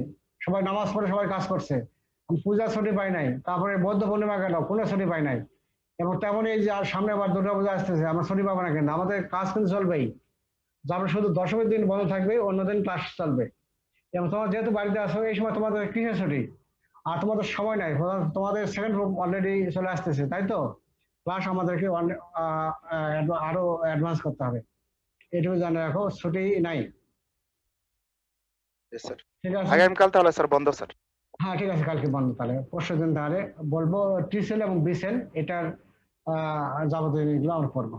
সবাই নামাজ পড়ে সবাই কাজ করছে, পূজার ছুটি পাই নাই, তারপরে বৌদ্ধ পূর্ণিমা গেল, কোনো ছুটি পাই নাই। এবং তেমনই এই যে আর সামনে আবার দুর্গা পূজা আসতেছে, আমরা ছুটি পাবো না, কিন্তু আমাদের কাজ কিন্তু চলবেই। আমরা শুধু দশমীর দিন বন্ধ থাকবে, অন্যদিন ক্লাস চলবে। এবং তোমরা যেহেতু বাড়িতে আসো, এই সময় তোমাদের কিসের ছুটি? আর তোমাদের সময় নাই, তোমাদের সেকেন্ড গ্রুপ অলরেডি চলে আসতেছে, তাই তো? ক্লাস আমাদেরকে আরো অ্যাডভান্স করতে হবে, এটুকু জানে রাখো, ছুটি নাই। Yes, sir. ঠিক আছে আগামীকাল তাহলে স্যার বন্ধ স্যার। হ্যাঁ ঠিক আছে কালকে বন্ধ তাহলে পরশু দিন তাহলে বলবো টি সেল এবং বি সেল এটার যাবতীয় জিনিসগুলো আমরা করবো